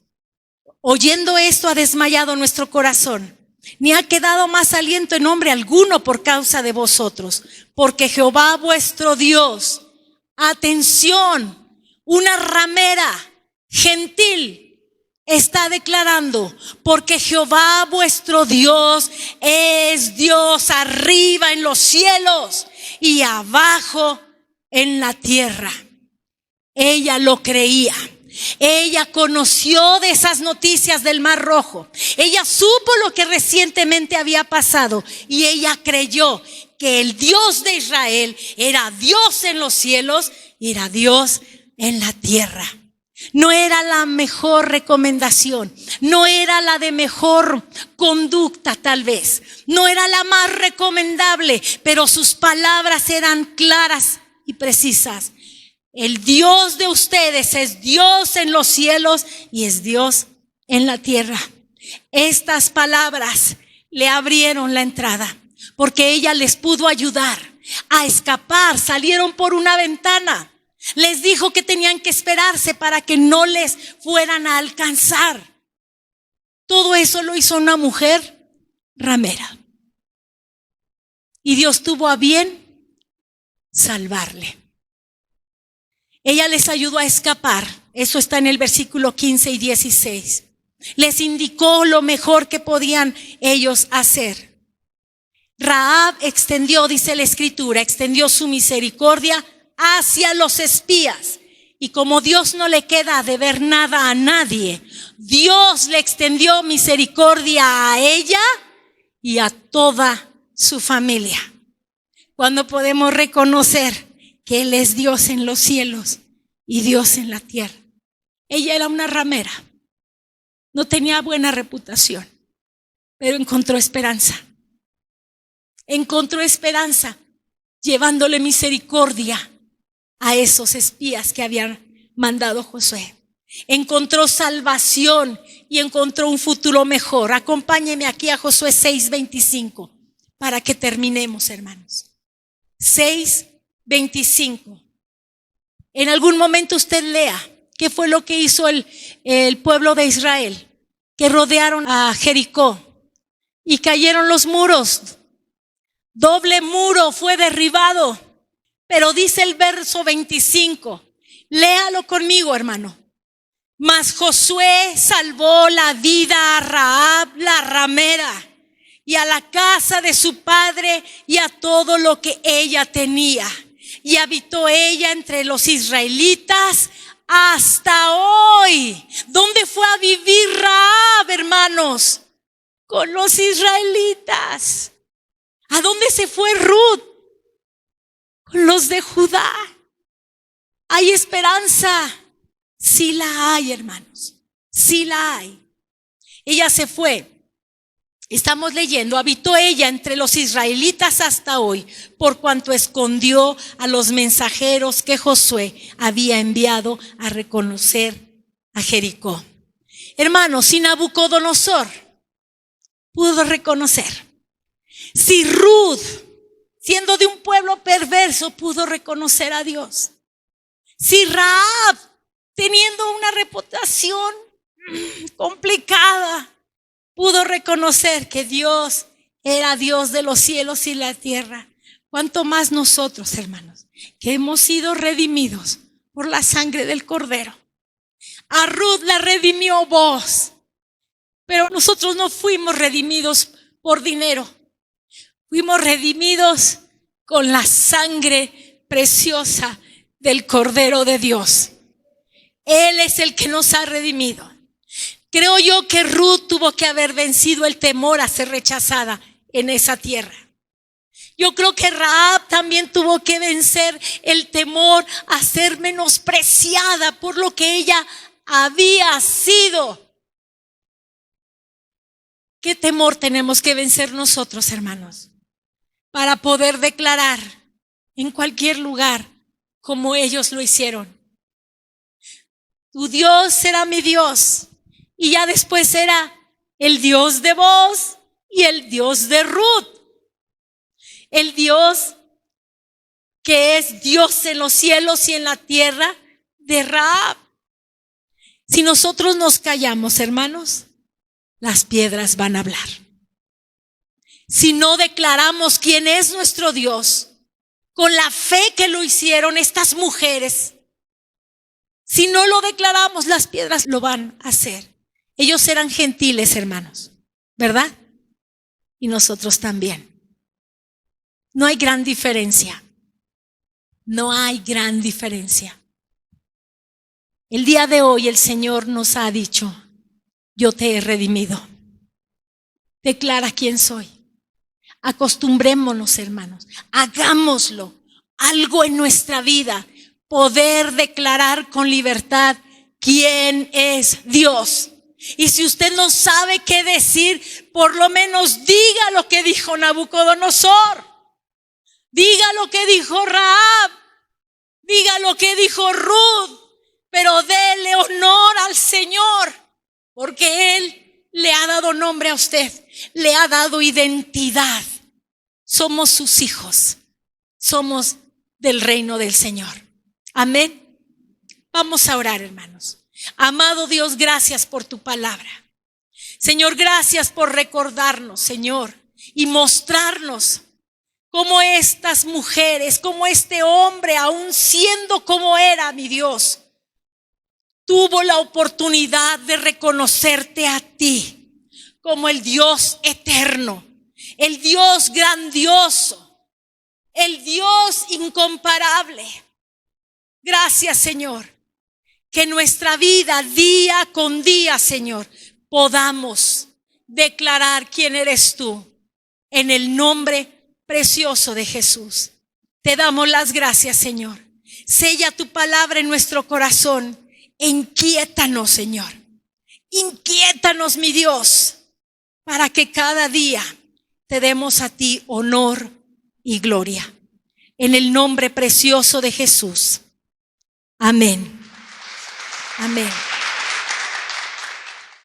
Oyendo esto ha desmayado nuestro corazón, ni ha quedado más aliento en hombre alguno por causa de vosotros, porque Jehová vuestro Dios, atención, una ramera gentil está declarando, porque Jehová vuestro Dios es Dios arriba en los cielos y abajo en la tierra. Ella lo creía. Ella conoció de esas noticias del Mar Rojo. Ella supo lo que recientemente había pasado y ella creyó que el Dios de Israel era Dios en los cielos y era Dios en la tierra. No era la mejor recomendación, no era la de mejor conducta tal vez, no era la más recomendable, pero sus palabras eran claras y precisas. El Dios de ustedes es Dios en los cielos y es Dios en la tierra. Estas palabras le abrieron la entrada porque ella les pudo ayudar a escapar. Salieron por una ventana. Les dijo que tenían que esperarse para que no les fueran a alcanzar. Todo eso lo hizo una mujer ramera. Y Dios tuvo a bien salvarle. Ella les ayudó a escapar. Eso está en el versículo 15 y 16. Les indicó lo mejor que podían ellos hacer. Rahab extendió, dice la escritura, extendió su misericordia hacia los espías. Y como Dios no le queda de ver nada a nadie, Dios le extendió misericordia a ella y a toda su familia. Cuando podemos reconocer que Él es Dios en los cielos y Dios en la tierra. Ella era una ramera, no tenía buena reputación, pero encontró esperanza. Encontró esperanza llevándole misericordia a esos espías que habían mandado Josué. Encontró salvación y encontró un futuro mejor. Acompáñeme aquí a Josué 6:25 para que terminemos, hermanos. 6:25. En algún momento usted lea qué fue lo que hizo el pueblo de Israel, que rodearon a Jericó y cayeron los muros. Doble muro fue derribado. Pero dice el verso 25, léalo conmigo, hermano. Mas Josué salvó la vida a Rahab la ramera y a la casa de su padre y a todo lo que ella tenía. Y habitó ella entre los israelitas hasta hoy. ¿Dónde fue a vivir Rahab, hermanos? Con los israelitas. ¿A dónde se fue Ruth? Con los de Judá. ¿Hay esperanza? Sí la hay, hermanos. Sí la hay. Ella se fue. Estamos leyendo, habitó ella entre los israelitas hasta hoy, por cuanto escondió a los mensajeros que Josué había enviado a reconocer a Jericó. Hermanos, si Nabucodonosor pudo reconocer, si Ruth, siendo de un pueblo perverso, pudo reconocer a Dios, si Rahab, teniendo una reputación complicada, pudo reconocer que Dios era Dios de los cielos y la tierra, cuánto más nosotros, hermanos, que hemos sido redimidos por la sangre del Cordero. A Ruth la redimió Booz, pero nosotros no fuimos redimidos por dinero, fuimos redimidos con la sangre preciosa del Cordero de Dios. Él es el que nos ha redimido. Creo yo que Ruth tuvo que haber vencido el temor a ser rechazada en esa tierra. Yo creo que Rahab también tuvo que vencer el temor a ser menospreciada por lo que ella había sido. ¿Qué temor tenemos que vencer nosotros, hermanos? Para poder declarar en cualquier lugar como ellos lo hicieron. Tu Dios será mi Dios. Y ya después era el Dios de Booz y el Dios de Ruth. El Dios que es Dios en los cielos y en la tierra de Rahab. Si nosotros nos callamos, hermanos, las piedras van a hablar. Si no declaramos quién es nuestro Dios, con la fe que lo hicieron estas mujeres, si no lo declaramos, las piedras lo van a hacer. Ellos eran gentiles, hermanos, ¿verdad? Y nosotros también. No hay gran diferencia. No hay gran diferencia. El día de hoy el Señor nos ha dicho, yo te he redimido. Declara quién soy. Acostumbrémonos, hermanos. Hagámoslo. Algo en nuestra vida. Poder declarar con libertad quién es Dios. Y si usted no sabe qué decir, por lo menos diga lo que dijo Nabucodonosor. Diga lo que dijo Rahab. Diga lo que dijo Ruth. Pero dele honor al Señor. Porque Él le ha dado nombre a usted. Le ha dado identidad. Somos sus hijos. Somos del reino del Señor. Amén. Vamos a orar, hermanos. Amado Dios, gracias por tu palabra. Señor, gracias por recordarnos, Señor, y mostrarnos cómo estas mujeres, cómo este hombre, aún siendo como era, mi Dios, tuvo la oportunidad de reconocerte a ti como el Dios eterno, el Dios grandioso, el Dios incomparable. Gracias, Señor. Que nuestra vida día con día, Señor, podamos declarar quién eres tú en el nombre precioso de Jesús. Te damos las gracias, Señor. Sella tu palabra en nuestro corazón. Inquiétanos, Señor. Inquiétanos, mi Dios, para que cada día te demos a ti honor y gloria. En el nombre precioso de Jesús. Amén. Amén.